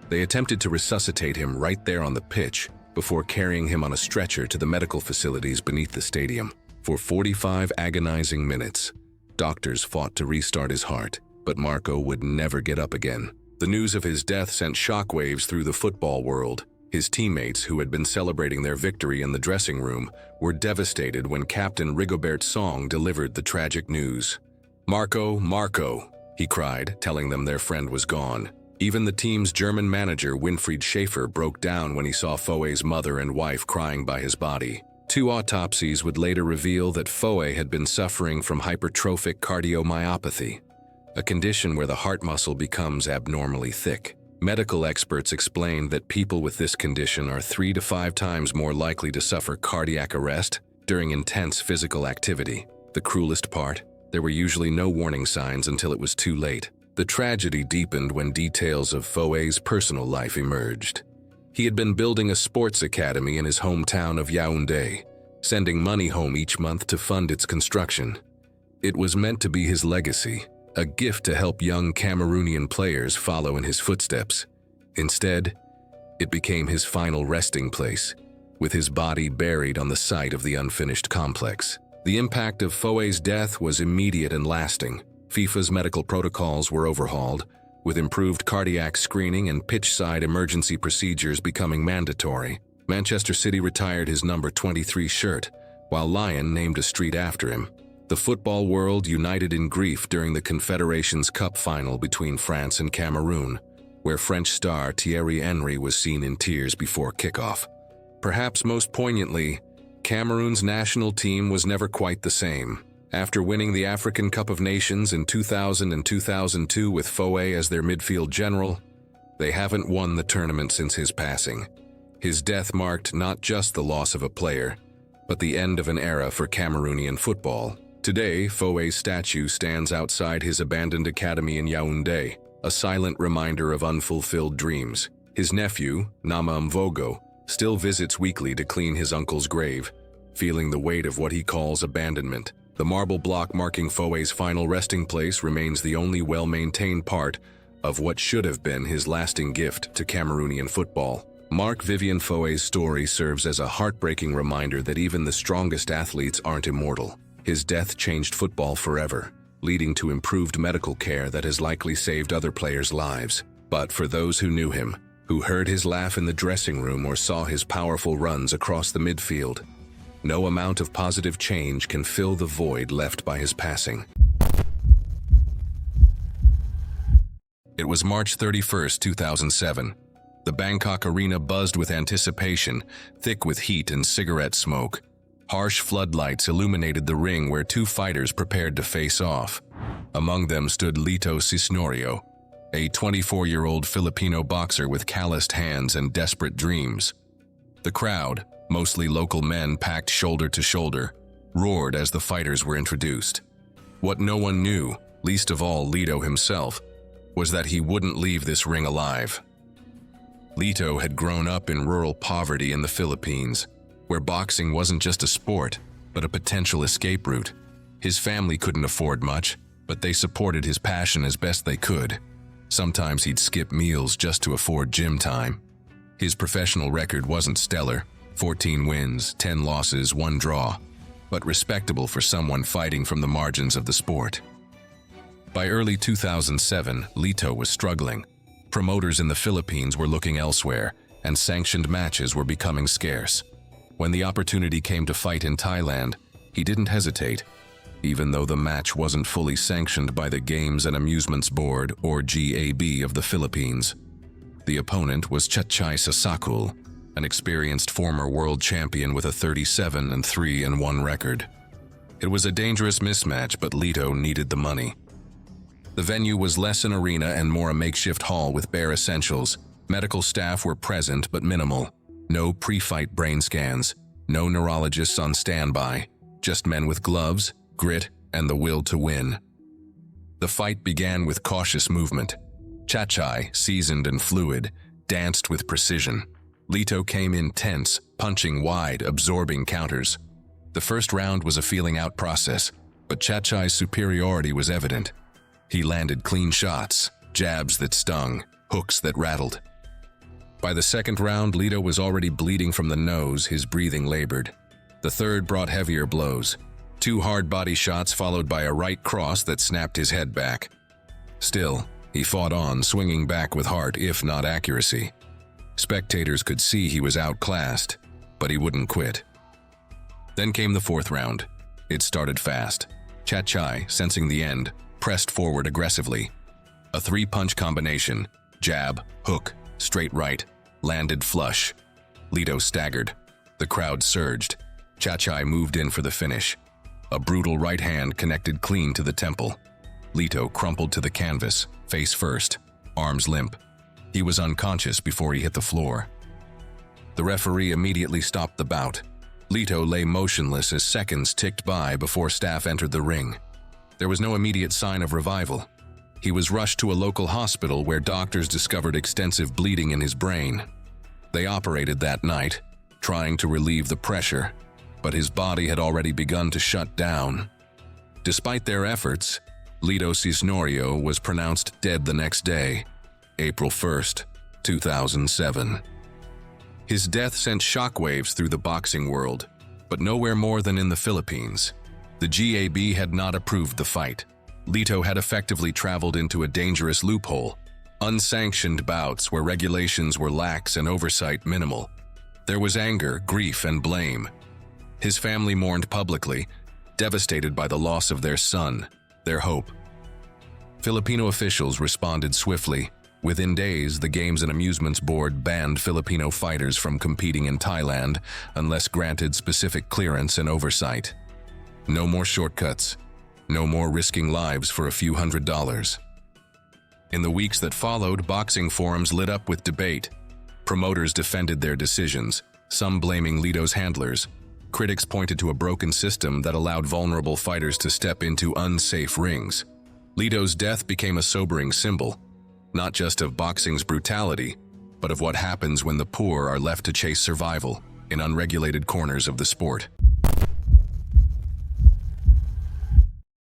They attempted to resuscitate him right there on the pitch before carrying him on a stretcher to the medical facilities beneath the stadium. For 45 agonizing minutes, doctors fought to restart his heart, but Marco would never get up again. The news of his death sent shockwaves through the football world. His teammates, who had been celebrating their victory in the dressing room, were devastated when Captain Rigobert Song delivered the tragic news. "Marco, Marco," he cried, telling them their friend was gone. Even the team's German manager, Winfried Schäfer, broke down when he saw Foé's mother and wife crying by his body. 2 autopsies would later reveal that Foé had been suffering from hypertrophic cardiomyopathy, a condition where the heart muscle becomes abnormally thick. Medical experts explained that people with this condition are 3 to 5 times more likely to suffer cardiac arrest during intense physical activity. The cruelest part? There were usually no warning signs until it was too late. The tragedy deepened when details of Foé's personal life emerged. He had been building a sports academy in his hometown of Yaoundé, sending money home each month to fund its construction. It was meant to be his legacy, a gift to help young Cameroonian players follow in his footsteps. Instead, it became his final resting place, with his body buried on the site of the unfinished complex. The impact of Foé's death was immediate and lasting. FIFA's medical protocols were overhauled, with improved cardiac screening and pitch-side emergency procedures becoming mandatory. Manchester City retired his number 23 shirt, while Lyon named a street after him. The football world united in grief during the Confederations Cup final between France and Cameroon, where French star Thierry Henry was seen in tears before kickoff. Perhaps most poignantly, Cameroon's national team was never quite the same. After winning the African Cup of Nations in 2000 and 2002 with Foé as their midfield general, they haven't won the tournament since his passing. His death marked not just the loss of a player, but the end of an era for Cameroonian football. Today, Foé's statue stands outside his abandoned academy in Yaoundé, a silent reminder of unfulfilled dreams. His nephew, Nama Mvogo, still visits weekly to clean his uncle's grave, feeling the weight of what he calls abandonment. The marble block marking Foé's final resting place remains the only well-maintained part of what should have been his lasting gift to Cameroonian football. Marc-Vivien Foé's story serves as a heartbreaking reminder that even the strongest athletes aren't immortal. His death changed football forever, leading to improved medical care that has likely saved other players' lives. But for those who knew him, who heard his laugh in the dressing room or saw his powerful runs across the midfield, no amount of positive change can fill the void left by his passing. It was March 31st, 2007. The Bangkok arena buzzed with anticipation, thick with heat and cigarette smoke. Harsh floodlights illuminated the ring where 2 fighters prepared to face off. Among them stood Lito Cisnorio, a 24-year-old Filipino boxer with calloused hands and desperate dreams. The crowd, mostly local men packed shoulder to shoulder, roared as the fighters were introduced. What no one knew, least of all Lito himself, was that he wouldn't leave this ring alive. Lito had grown up in rural poverty in the Philippines, where boxing wasn't just a sport, but a potential escape route. His family couldn't afford much, but they supported his passion as best they could. Sometimes he'd skip meals just to afford gym time. His professional record wasn't stellar, 14 wins, 10 losses, 1 draw, but respectable for someone fighting from the margins of the sport. By early 2007, Lito was struggling. Promoters in the Philippines were looking elsewhere, and sanctioned matches were becoming scarce. When the opportunity came to fight in Thailand, he didn't hesitate, even though the match wasn't fully sanctioned by the Games and Amusements Board, or GAB, of the Philippines. The opponent was Chachai Sasakul, an experienced former world champion with a 37-3-1 record. It was a dangerous mismatch, but Lito needed the money. The venue was less an arena and more a makeshift hall with bare essentials. Medical staff were present but minimal. No pre-fight brain scans, no neurologists on standby, just men with gloves, grit, and the will to win. The fight began with cautious movement. Chachai, seasoned and fluid, danced with precision. Lito came in tense, punching wide, absorbing counters. The first round was a feeling-out process, but Chachai's superiority was evident. He landed clean shots, jabs that stung, hooks that rattled. By the second round, Lito was already bleeding from the nose, his breathing labored. The third brought heavier blows. 2 hard body shots followed by a right cross that snapped his head back. Still, he fought on, swinging back with heart, if not accuracy. Spectators could see he was outclassed, but he wouldn't quit. Then came the fourth round. It started fast. Chachai, sensing the end, pressed forward aggressively. A 3-punch combination, jab, hook, straight right, landed flush. Lito staggered. The crowd surged. Chachai moved in for the finish. A brutal right hand connected clean to the temple. Lito crumpled to the canvas, face first, arms limp. He was unconscious before he hit the floor. The referee immediately stopped the bout. Lito lay motionless as seconds ticked by before staff entered the ring. There was no immediate sign of revival. He was rushed to a local hospital where doctors discovered extensive bleeding in his brain. They operated that night, trying to relieve the pressure, but his body had already begun to shut down. Despite their efforts, Lito Cisnorio was pronounced dead the next day, April 1st, 2007. His death sent shockwaves through the boxing world, but nowhere more than in the Philippines. The GAB had not approved the fight. Lito had effectively traveled into a dangerous loophole, unsanctioned bouts where regulations were lax and oversight minimal. There was anger, grief, and blame. His family mourned publicly, devastated by the loss of their son, their hope. Filipino officials responded swiftly. Within days, the Games and Amusements Board banned Filipino fighters from competing in Thailand unless granted specific clearance and oversight. No more shortcuts. No more risking lives for a few $100s. In the weeks that followed, boxing forums lit up with debate. Promoters defended their decisions, some blaming Lito's handlers. Critics pointed to a broken system that allowed vulnerable fighters to step into unsafe rings. Lito's death became a sobering symbol, not just of boxing's brutality, but of what happens when the poor are left to chase survival in unregulated corners of the sport.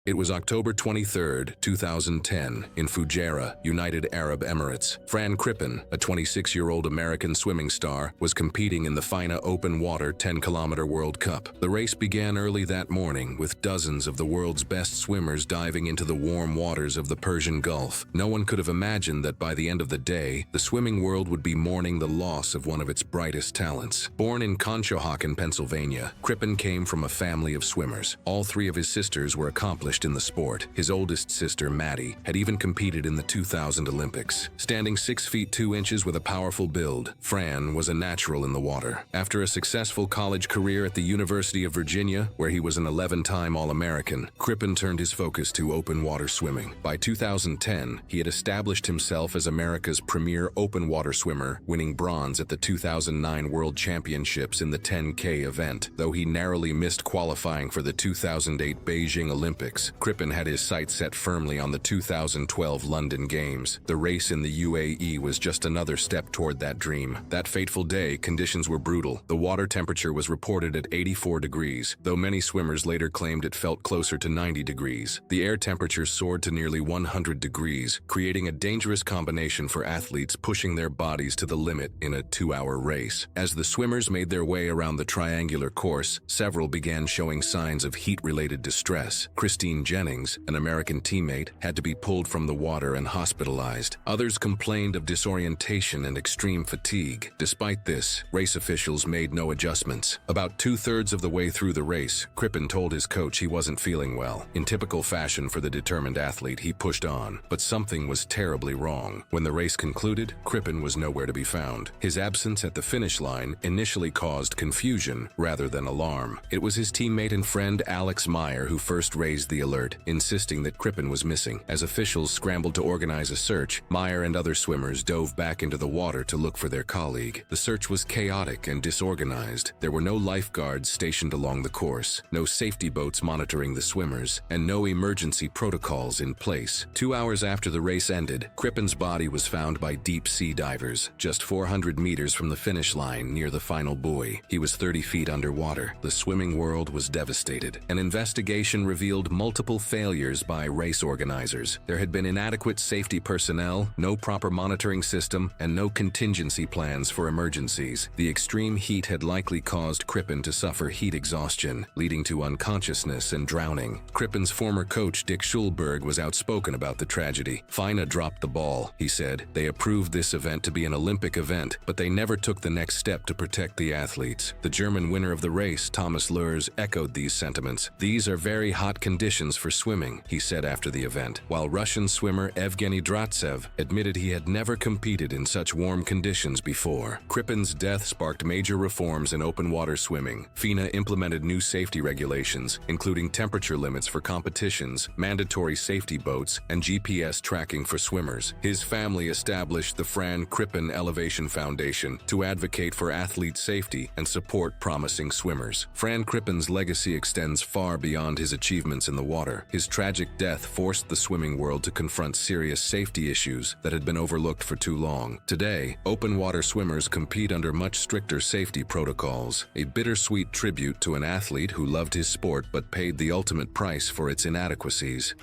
It was October 23, 2010, in Fujairah, United Arab Emirates. Fran Crippen, a 26-year-old American swimming star, was competing in the FINA Open Water 10-kilometer World Cup. The race began early that morning, with dozens of the world's best swimmers diving into the warm waters of the Persian Gulf. No one could have imagined that by the end of the day, the swimming world would be mourning the loss of one of its brightest talents. Born in Conshohocken, Pennsylvania, Crippen came from a family of swimmers. All 3 of his sisters were accomplished in the sport. His oldest sister, Maddie, had even competed in the 2000 Olympics. Standing 6 feet 2 inches with a powerful build, Fran was a natural in the water. After a successful college career at the University of Virginia, where he was an 11-time All-American, Crippen turned his focus to open water swimming. By 2010, he had established himself as America's premier open water swimmer, winning bronze at the 2009 World Championships in the 10K event, though he narrowly missed qualifying for the 2008 Beijing Olympics. days, Crippen had his sights set firmly on the 2012 London Games. The race in the UAE was just another step toward that dream. That fateful day, conditions were brutal. The water temperature was reported at 84 degrees, though many swimmers later claimed it felt closer to 90 degrees. The air temperature soared to nearly 100 degrees, creating a dangerous combination for athletes pushing their bodies to the limit in a 2-hour race. As the swimmers made their way around the triangular course, several began showing signs of heat-related distress. Christine Jennings, an American teammate, had to be pulled from the water and hospitalized. Others complained of disorientation and extreme fatigue. Despite this, race officials made no adjustments. About 2/3 of the way through the race, Crippen told his coach he wasn't feeling well. In typical fashion for the determined athlete, he pushed on, but something was terribly wrong. When the race concluded, Crippen was nowhere to be found. His absence at the finish line initially caused confusion rather than alarm. It was his teammate and friend Alex Meyer who first raised the alert, insisting that Crippen was missing. As officials scrambled to organize a search, Meyer and other swimmers dove back into the water to look for their colleague. The search was chaotic and disorganized. There were no lifeguards stationed along the course, no safety boats monitoring the swimmers, and no emergency protocols in place. 2 hours after the race ended, Crippen's body was found by deep-sea divers, just 400 meters from the finish line near the final buoy. He was 30 feet underwater. The swimming world was devastated. An investigation revealed multiple failures by race organizers. There had been inadequate safety personnel, no proper monitoring system, and no contingency plans for emergencies. The extreme heat had likely caused Crippen to suffer heat exhaustion, leading to unconsciousness and drowning. Crippen's former coach, Dick Schulberg, was outspoken about the tragedy. "FINA dropped the ball," he said. "They approved this event to be an Olympic event, but they never took the next step to protect the athletes." The German winner of the race, Thomas Lurs, echoed these sentiments. "These are very hot conditions for swimming," he said after the event, while Russian swimmer Evgeny Dratsev admitted he had never competed in such warm conditions before. Crippen's death sparked major reforms in open water swimming. FINA implemented new safety regulations, including temperature limits for competitions, mandatory safety boats, and GPS tracking for swimmers. His family established the Fran Crippen Elevation Foundation to advocate for athlete safety and support promising swimmers. Fran Crippen's legacy extends far beyond his achievements in the water. His tragic death forced the swimming world to confront serious safety issues that had been overlooked for too long. Today, open water swimmers compete under much stricter safety protocols, a bittersweet tribute to an athlete who loved his sport but paid the ultimate price for its inadequacies.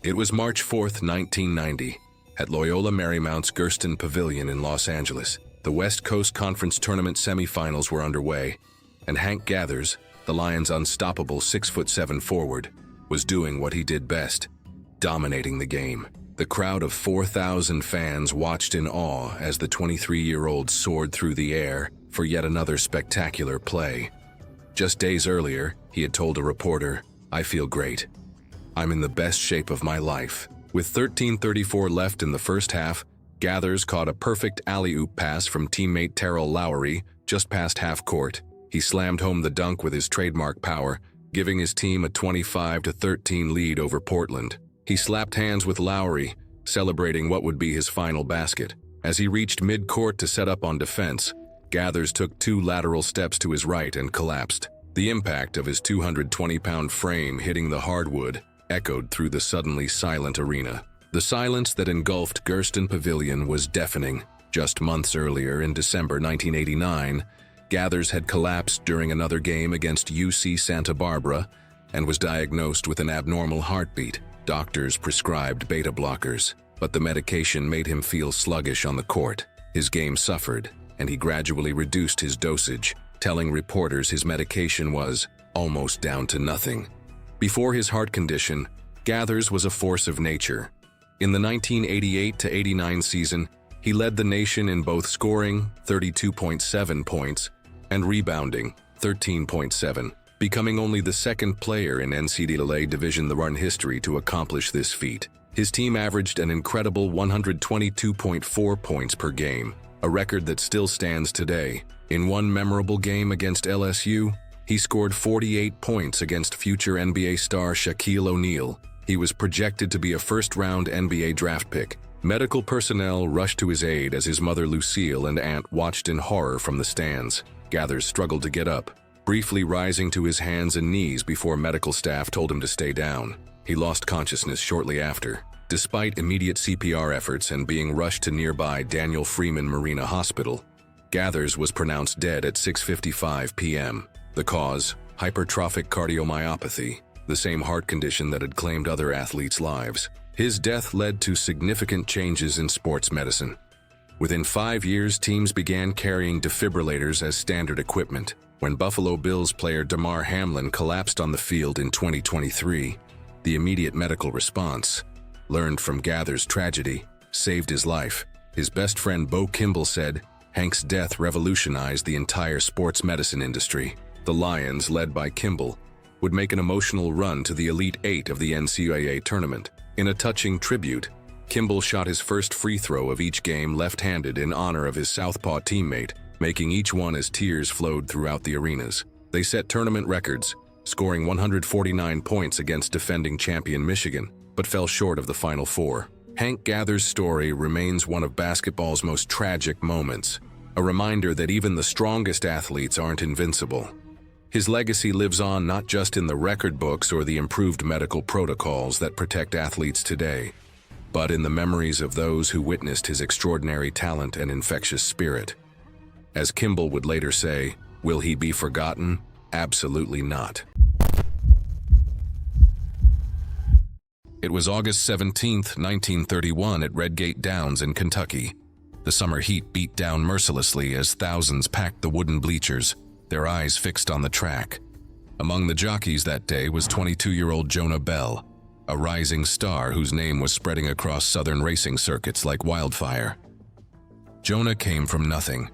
It was March 4th, 1990, at Loyola Marymount's Gersten Pavilion in Los Angeles. The West Coast Conference Tournament semifinals were underway, and Hank Gathers, the Lions' unstoppable 6'7" forward, was doing what he did best, dominating the game. The crowd of 4,000 fans watched in awe as the 23-year-old soared through the air for yet another spectacular play. Just days earlier, he had told a reporter, "I feel great. I'm in the best shape of my life." With 13:34 left in the first half, Gathers caught a perfect alley-oop pass from teammate Terrell Lowry just past half court. He slammed home the dunk with his trademark power, giving his team a 25-13 lead over Portland. He slapped hands with Lowry, celebrating what would be his final basket. As he reached mid-court to set up on defense, Gathers took 2 lateral steps to his right and collapsed. The impact of his 220-pound frame hitting the hardwood echoed through the suddenly silent arena. The silence that engulfed Gersten Pavilion was deafening. Just months earlier, in December 1989, Gathers had collapsed during another game against UC Santa Barbara and was diagnosed with an abnormal heartbeat. Doctors prescribed beta blockers, but the medication made him feel sluggish on the court. His game suffered, and he gradually reduced his dosage, telling reporters his medication was almost down to nothing. Before his heart condition, Gathers was a force of nature. In the 1988-89 season, he led the nation in both scoring, 32.7 points, and rebounding, 13.7, becoming only the second player in NCAA Division I history to accomplish this feat. His team averaged an incredible 122.4 points per game, a record that still stands today. In one memorable game against LSU, he scored 48 points against future NBA star Shaquille O'Neal. He was projected to be a first-round NBA draft pick. Medical personnel rushed to his aid as his mother Lucille and aunt watched in horror from the stands. Gathers struggled to get up, briefly rising to his hands and knees before medical staff told him to stay down. He lost consciousness shortly after. Despite immediate CPR efforts and being rushed to nearby Daniel Freeman Marina Hospital, Gathers was pronounced dead at 6:55 p.m. The cause? Hypertrophic cardiomyopathy, the same heart condition that had claimed other athletes' lives. His death led to significant changes in sports medicine. Within 5 years, teams began carrying defibrillators as standard equipment. When Buffalo Bills player Damar Hamlin collapsed on the field in 2023, the immediate medical response, learned from Gathers' tragedy, saved his life. His best friend Bo Kimble said, "Hank's death revolutionized the entire sports medicine industry." The Lions, led by Kimble, would make an emotional run to the Elite Eight of the NCAA tournament. In a touching tribute, Kimble shot his first free throw of each game left-handed in honor of his southpaw teammate, making each one as tears flowed throughout the arenas. They set tournament records, scoring 149 points against defending champion Michigan, but fell short of the Final Four. Hank Gathers' story remains one of basketball's most tragic moments, a reminder that even the strongest athletes aren't invincible. His legacy lives on not just in the record books or the improved medical protocols that protect athletes today, but in the memories of those who witnessed his extraordinary talent and infectious spirit. As Kimble would later say, will he be forgotten? Absolutely not. It was August 17, 1931 at Redgate Downs in Kentucky. The summer heat beat down mercilessly as thousands packed the wooden bleachers, their eyes fixed on the track. Among the jockeys that day was 22-year-old Jonah Bell, a rising star whose name was spreading across southern racing circuits like wildfire. Jonah came from nothing.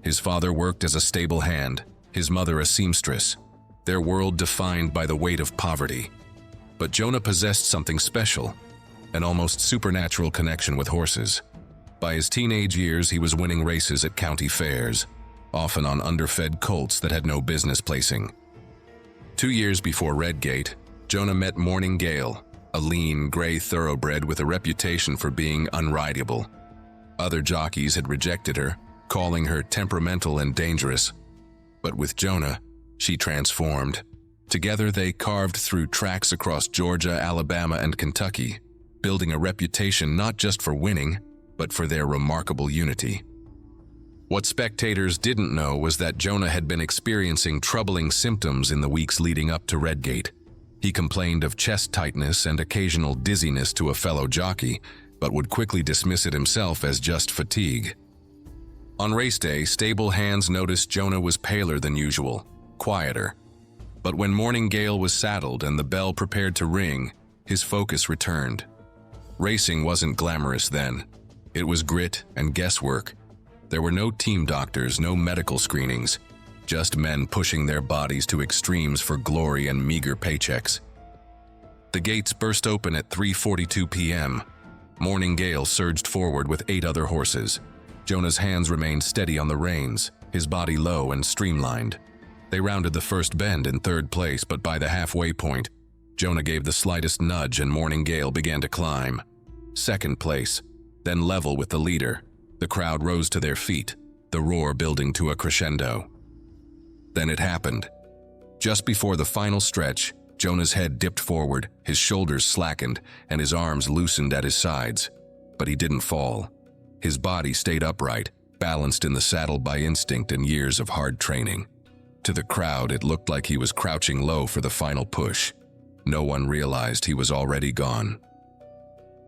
His father worked as a stable hand, his mother a seamstress, their world defined by the weight of poverty. But Jonah possessed something special, an almost supernatural connection with horses. By his teenage years, he was winning races at county fairs, often on underfed colts that had no business placing. 2 years before Redgate, Jonah met Morning Gale, a lean, gray thoroughbred with a reputation for being unrideable. Other jockeys had rejected her, calling her temperamental and dangerous. But with Jonah, she transformed. Together they carved through tracks across Georgia, Alabama, and Kentucky, building a reputation not just for winning, but for their remarkable unity. What spectators didn't know was that Jonah had been experiencing troubling symptoms in the weeks leading up to Redgate. He complained of chest tightness and occasional dizziness to a fellow jockey, but would quickly dismiss it himself as just fatigue. On race day, stable hands noticed Jonah was paler than usual, quieter. But when Morning Gale was saddled and the bell prepared to ring, his focus returned. Racing wasn't glamorous then. It was grit and guesswork. There were no team doctors, no medical screenings, just men pushing their bodies to extremes for glory and meager paychecks. The gates burst open at 3:42 p.m. Morning Gale surged forward with 8 other horses. Jonah's hands remained steady on the reins, his body low and streamlined. They rounded the first bend in 3rd place, but by the halfway point, Jonah gave the slightest nudge and Morning Gale began to climb. 2nd place, then level with the leader. The crowd rose to their feet, the roar building to a crescendo. Then it happened. Just before the final stretch, Jonah's head dipped forward, his shoulders slackened, and his arms loosened at his sides. But he didn't fall. His body stayed upright, balanced in the saddle by instinct and years of hard training. To the crowd, it looked like he was crouching low for the final push. No one realized he was already gone.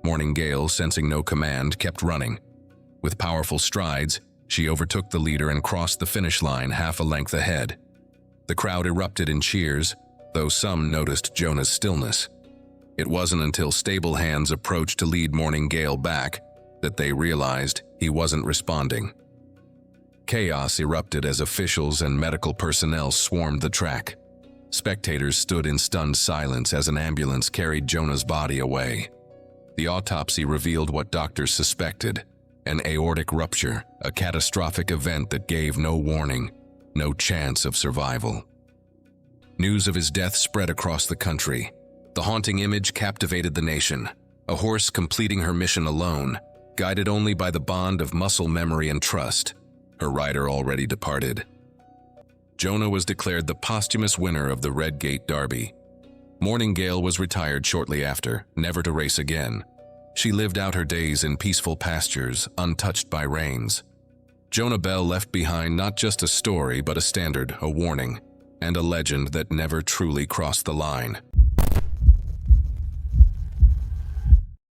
Morning Gale, sensing no command, kept running. With powerful strides, she overtook the leader and crossed the finish line half a length ahead. The crowd erupted in cheers, though some noticed Jonah's stillness. It wasn't until stable hands approached to lead Morning Gale back that they realized he wasn't responding. Chaos erupted as officials and medical personnel swarmed the track. Spectators stood in stunned silence as an ambulance carried Jonah's body away. The autopsy revealed what doctors suspected: an aortic rupture, a catastrophic event that gave no warning, no chance of survival. News of his death spread across the country. The haunting image captivated the nation, a horse completing her mission alone, guided only by the bond of muscle memory and trust, her rider already departed. Jonah was declared the posthumous winner of the Red Gate Derby. Morningale was retired shortly after, never to race again. She lived out her days in peaceful pastures, untouched by rains. Jonah Bell left behind not just a story, but a standard, a warning, and a legend that never truly crossed the line.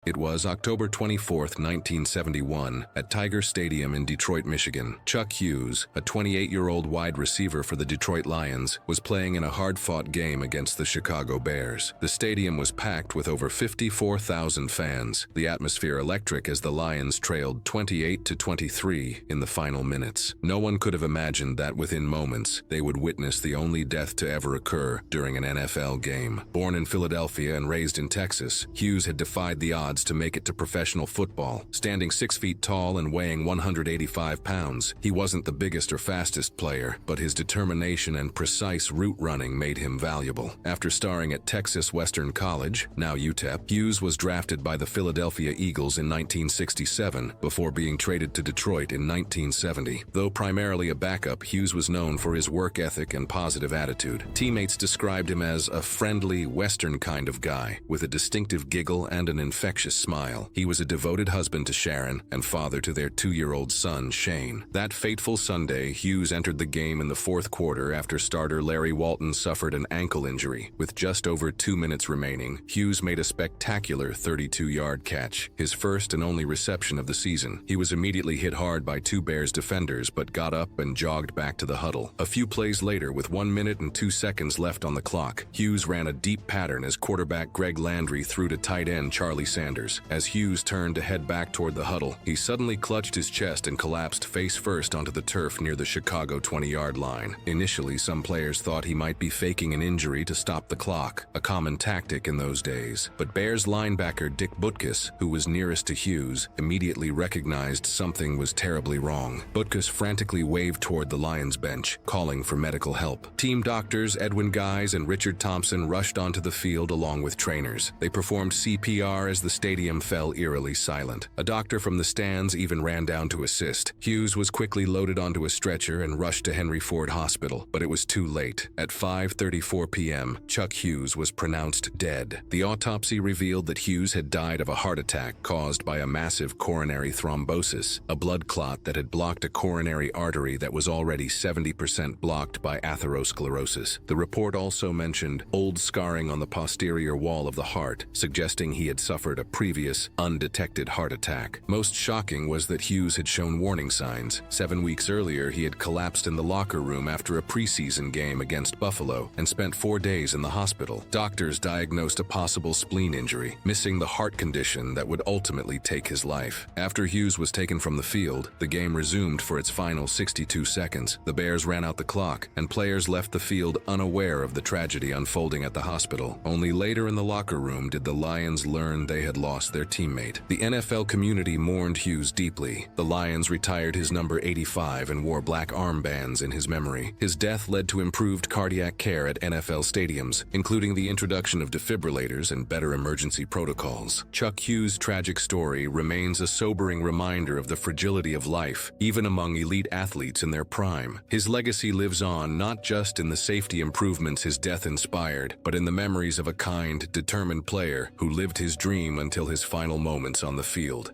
It was October 24, 1971, at Tiger Stadium in Detroit, Michigan. Chuck Hughes, a 28-year-old wide receiver for the Detroit Lions, was playing in a hard-fought game against the Chicago Bears. The stadium was packed with over 54,000 fans, the atmosphere electric as the Lions trailed 28-23 in the final minutes. No one could have imagined that within moments, they would witness the only death to ever occur during an NFL game. Born in Philadelphia and raised in Texas, Hughes had defied the odds to make it to professional football. Standing 6 feet tall and weighing 185 pounds, he wasn't the biggest or fastest player, but his determination and precise route running made him valuable. After starring at Texas Western College, now UTEP, Hughes was drafted by the Philadelphia Eagles in 1967 before being traded to Detroit in 1970. Though primarily a backup, Hughes was known for his work ethic and positive attitude. Teammates described him as a friendly, Western kind of guy, with a distinctive giggle and an infectious smile. He was a devoted husband to Sharon and father to their 2-year-old son, Shane. That fateful Sunday, Hughes entered the game in the fourth quarter after starter Larry Walton suffered an ankle injury. With just over 2 minutes remaining, Hughes made a spectacular 32-yard catch, his first and only reception of the season. He was immediately hit hard by 2 Bears defenders, but got up and jogged back to the huddle. A few plays later, with 1 minute and 2 seconds left on the clock, Hughes ran a deep pattern as quarterback Greg Landry threw to tight end Charlie Sanders. As Hughes turned to head back toward the huddle, he suddenly clutched his chest and collapsed face first onto the turf near the Chicago 20-yard line. Initially, some players thought he might be faking an injury to stop the clock, a common tactic in those days. But Bears linebacker Dick Butkus, who was nearest to Hughes, immediately recognized something was terribly wrong. Butkus frantically waved toward the Lions bench, calling for medical help. Team doctors Edwin Guys and Richard Thompson rushed onto the field along with trainers. They performed CPR as the stadium fell eerily silent. A doctor from the stands even ran down to assist. Hughes was quickly loaded onto a stretcher and rushed to Henry Ford Hospital, but it was too late. At 5:34 p.m., Chuck Hughes was pronounced dead. The autopsy revealed that Hughes had died of a heart attack caused by a massive coronary thrombosis, a blood clot that had blocked a coronary artery that was already 70% blocked by atherosclerosis. The report also mentioned old scarring on the posterior wall of the heart, suggesting he had suffered a previous, undetected heart attack. Most shocking was that Hughes had shown warning signs. 7 weeks earlier, he had collapsed in the locker room after a preseason game against Buffalo and spent 4 days in the hospital. Doctors diagnosed a possible spleen injury, missing the heart condition that would ultimately take his life. After Hughes was taken from the field, the game resumed for its final 62 seconds. The Bears ran out the clock, and players left the field unaware of the tragedy unfolding at the hospital. Only later in the locker room did the Lions learn they had lost their teammate. The NFL community mourned Hughes deeply. The Lions retired his number 85 and wore black armbands in his memory. His death led to improved cardiac care at NFL stadiums, including the introduction of defibrillators and better emergency protocols. Chuck Hughes' tragic story remains a sobering reminder of the fragility of life, even among elite athletes in their prime. His legacy lives on not just in the safety improvements his death inspired, but in the memories of a kind, determined player who lived his dream until his final moments on the field.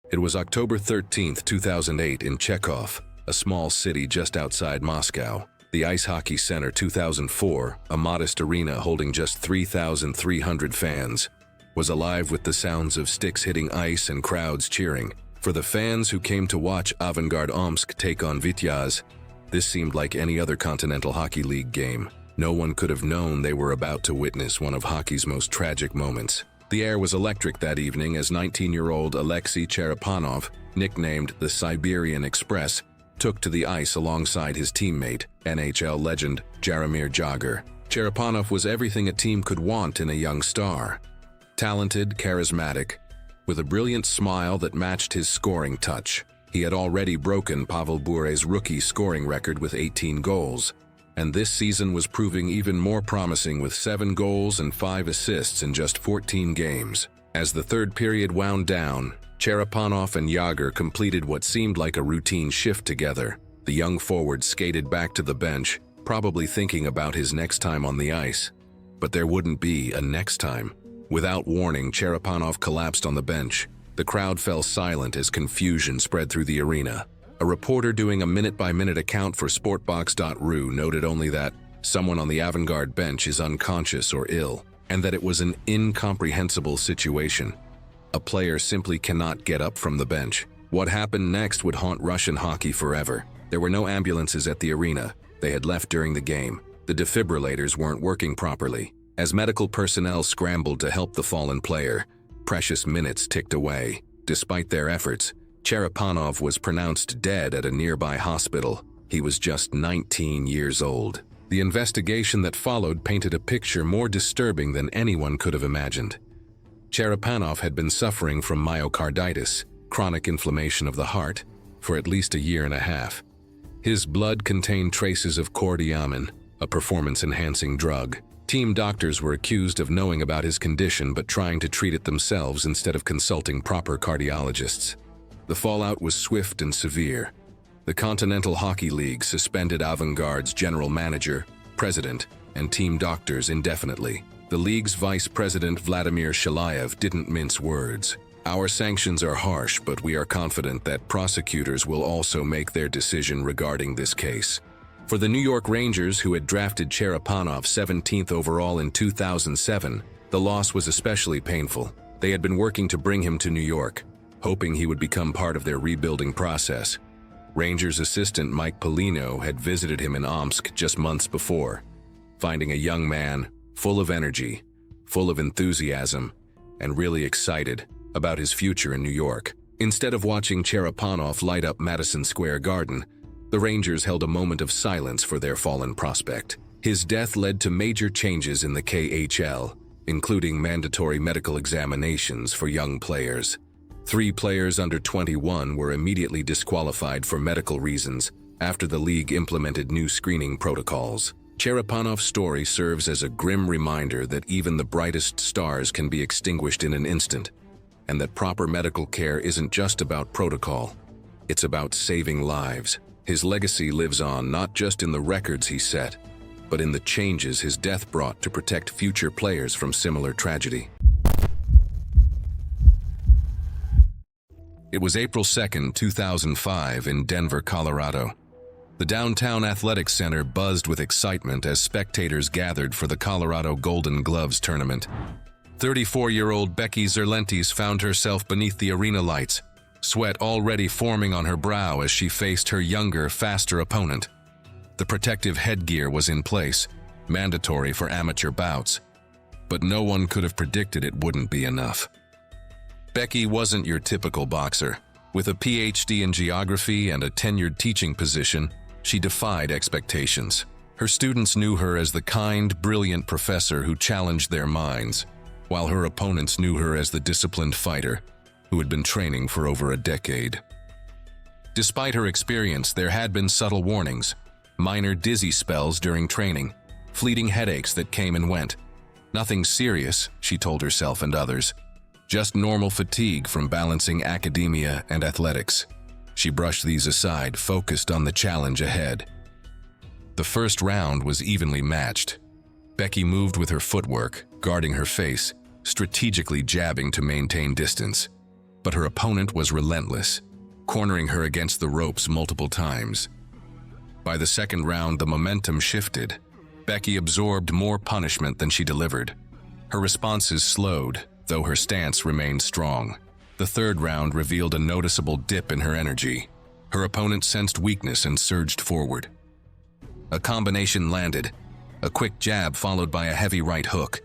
It was October 13, 2008 in Chekhov, a small city just outside Moscow. The Ice Hockey Center 2004, a modest arena holding just 3,300 fans, was alive with the sounds of sticks hitting ice and crowds cheering. For the fans who came to watch Avangard Omsk take on Vityaz, this seemed like any other Continental Hockey League game. No one could have known they were about to witness one of hockey's most tragic moments. The air was electric that evening as 19-year-old Alexei Cherepanov, nicknamed the Siberian Express, took to the ice alongside his teammate, NHL legend Jaromir Jagr. Cherepanov was everything a team could want in a young star. Talented, charismatic, with a brilliant smile that matched his scoring touch. He had already broken Pavel Bure's rookie scoring record with 18 goals, and this season was proving even more promising with 7 goals and 5 assists in just 14 games. As the third period wound down, Cherepanov and Yager completed what seemed like a routine shift together. The young forward skated back to the bench, probably thinking about his next time on the ice. But there wouldn't be a next time. Without warning, Cherepanov collapsed on the bench. The crowd fell silent as confusion spread through the arena. A reporter doing a minute-by-minute account for Sportbox.ru noted only that someone on the avant-garde bench is unconscious or ill, and that it was an incomprehensible situation. A player simply cannot get up from the bench. What happened next would haunt Russian hockey forever. There were no ambulances at the arena. They had left during the game. The defibrillators weren't working properly. As medical personnel scrambled to help the fallen player, precious minutes ticked away. Despite their efforts, Cherepanov was pronounced dead at a nearby hospital. He was just 19 years old. The investigation that followed painted a picture more disturbing than anyone could have imagined. Cherepanov had been suffering from myocarditis, chronic inflammation of the heart, for at least a year and a half. His blood contained traces of cordiamin, a performance-enhancing drug. Team doctors were accused of knowing about his condition but trying to treat it themselves instead of consulting proper cardiologists. The fallout was swift and severe. The Continental Hockey League suspended Avangard's general manager, president, and team doctors indefinitely. The league's vice president Vladimir Shalayev didn't mince words. Our sanctions are harsh, but we are confident that prosecutors will also make their decision regarding this case. For the New York Rangers, who had drafted Cherepanov 17th overall in 2007, the loss was especially painful. They had been working to bring him to New York, hoping he would become part of their rebuilding process. Rangers assistant Mike Polino had visited him in Omsk just months before, finding a young man full of energy, full of enthusiasm, and really excited about his future in New York. Instead of watching Cherepanov light up Madison Square Garden, the Rangers held a moment of silence for their fallen prospect. His death led to major changes in the KHL, including mandatory medical examinations for young players. 3 players under 21 were immediately disqualified for medical reasons after the league implemented new screening protocols. Cherepanov's story serves as a grim reminder that even the brightest stars can be extinguished in an instant, and that proper medical care isn't just about protocol. It's about saving lives. His legacy lives on not just in the records he set, but in the changes his death brought to protect future players from similar tragedy. It was April 2nd, 2005 in Denver, Colorado. The downtown athletics center buzzed with excitement as spectators gathered for the Colorado Golden Gloves tournament. 34-year-old Becky Zerlentis found herself beneath the arena lights, sweat already forming on her brow as she faced her younger, faster opponent. The protective headgear was in place, mandatory for amateur bouts, but no one could have predicted it wouldn't be enough. Becky wasn't your typical boxer. With a PhD in geography and a tenured teaching position, she defied expectations. Her students knew her as the kind, brilliant professor who challenged their minds, while her opponents knew her as the disciplined fighter who had been training for over a decade. Despite her experience, there had been subtle warnings, minor dizzy spells during training, fleeting headaches that came and went. Nothing serious, she told herself and others, just normal fatigue from balancing academia and athletics. She brushed these aside, focused on the challenge ahead. The first round was evenly matched. Becky moved with her footwork, guarding her face, strategically jabbing to maintain distance. But her opponent was relentless, cornering her against the ropes multiple times. By the second round, the momentum shifted. Becky absorbed more punishment than she delivered. Her responses slowed, though her stance remained strong. The third round revealed a noticeable dip in her energy. Her opponent sensed weakness and surged forward. A combination landed, a quick jab followed by a heavy right hook.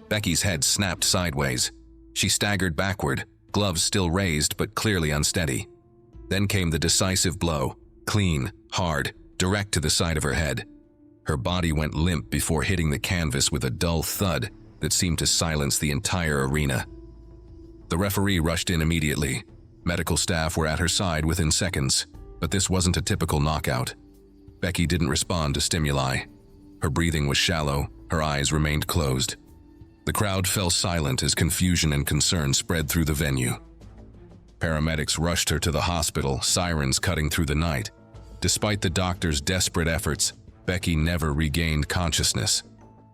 Becky's head snapped sideways. She staggered backward, gloves still raised but clearly unsteady. Then came the decisive blow, clean, hard, direct to the side of her head. Her body went limp before hitting the canvas with a dull thud that seemed to silence the entire arena. The referee rushed in immediately. Medical staff were at her side within seconds, but this wasn't a typical knockout. Becky didn't respond to stimuli. Her breathing was shallow, her eyes remained closed. The crowd fell silent as confusion and concern spread through the venue. Paramedics rushed her to the hospital, sirens cutting through the night. Despite the doctor's desperate efforts, Becky never regained consciousness.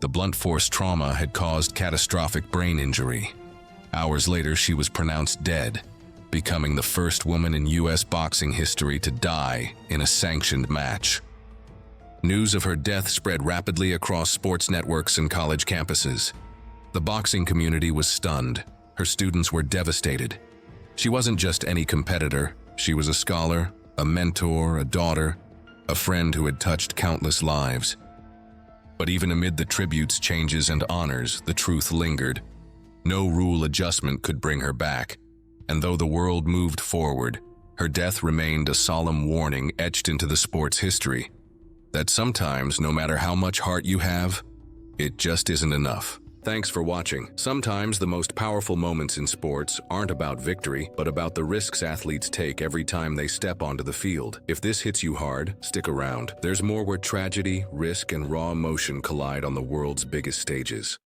The blunt force trauma had caused catastrophic brain injury. Hours later, she was pronounced dead, becoming the first woman in U.S. boxing history to die in a sanctioned match. News of her death spread rapidly across sports networks and college campuses. The boxing community was stunned. Her students were devastated. She wasn't just any competitor. She was a scholar, a mentor, a daughter, a friend who had touched countless lives. But even amid the tributes, changes, and honors, the truth lingered. No rule adjustment could bring her back. And though the world moved forward, her death remained a solemn warning etched into the sport's history. That sometimes, no matter how much heart you have, it just isn't enough. Thanks for watching. Sometimes the most powerful moments in sports aren't about victory, but about the risks athletes take every time they step onto the field. If this hits you hard, stick around. There's more where tragedy, risk, and raw emotion collide on the world's biggest stages.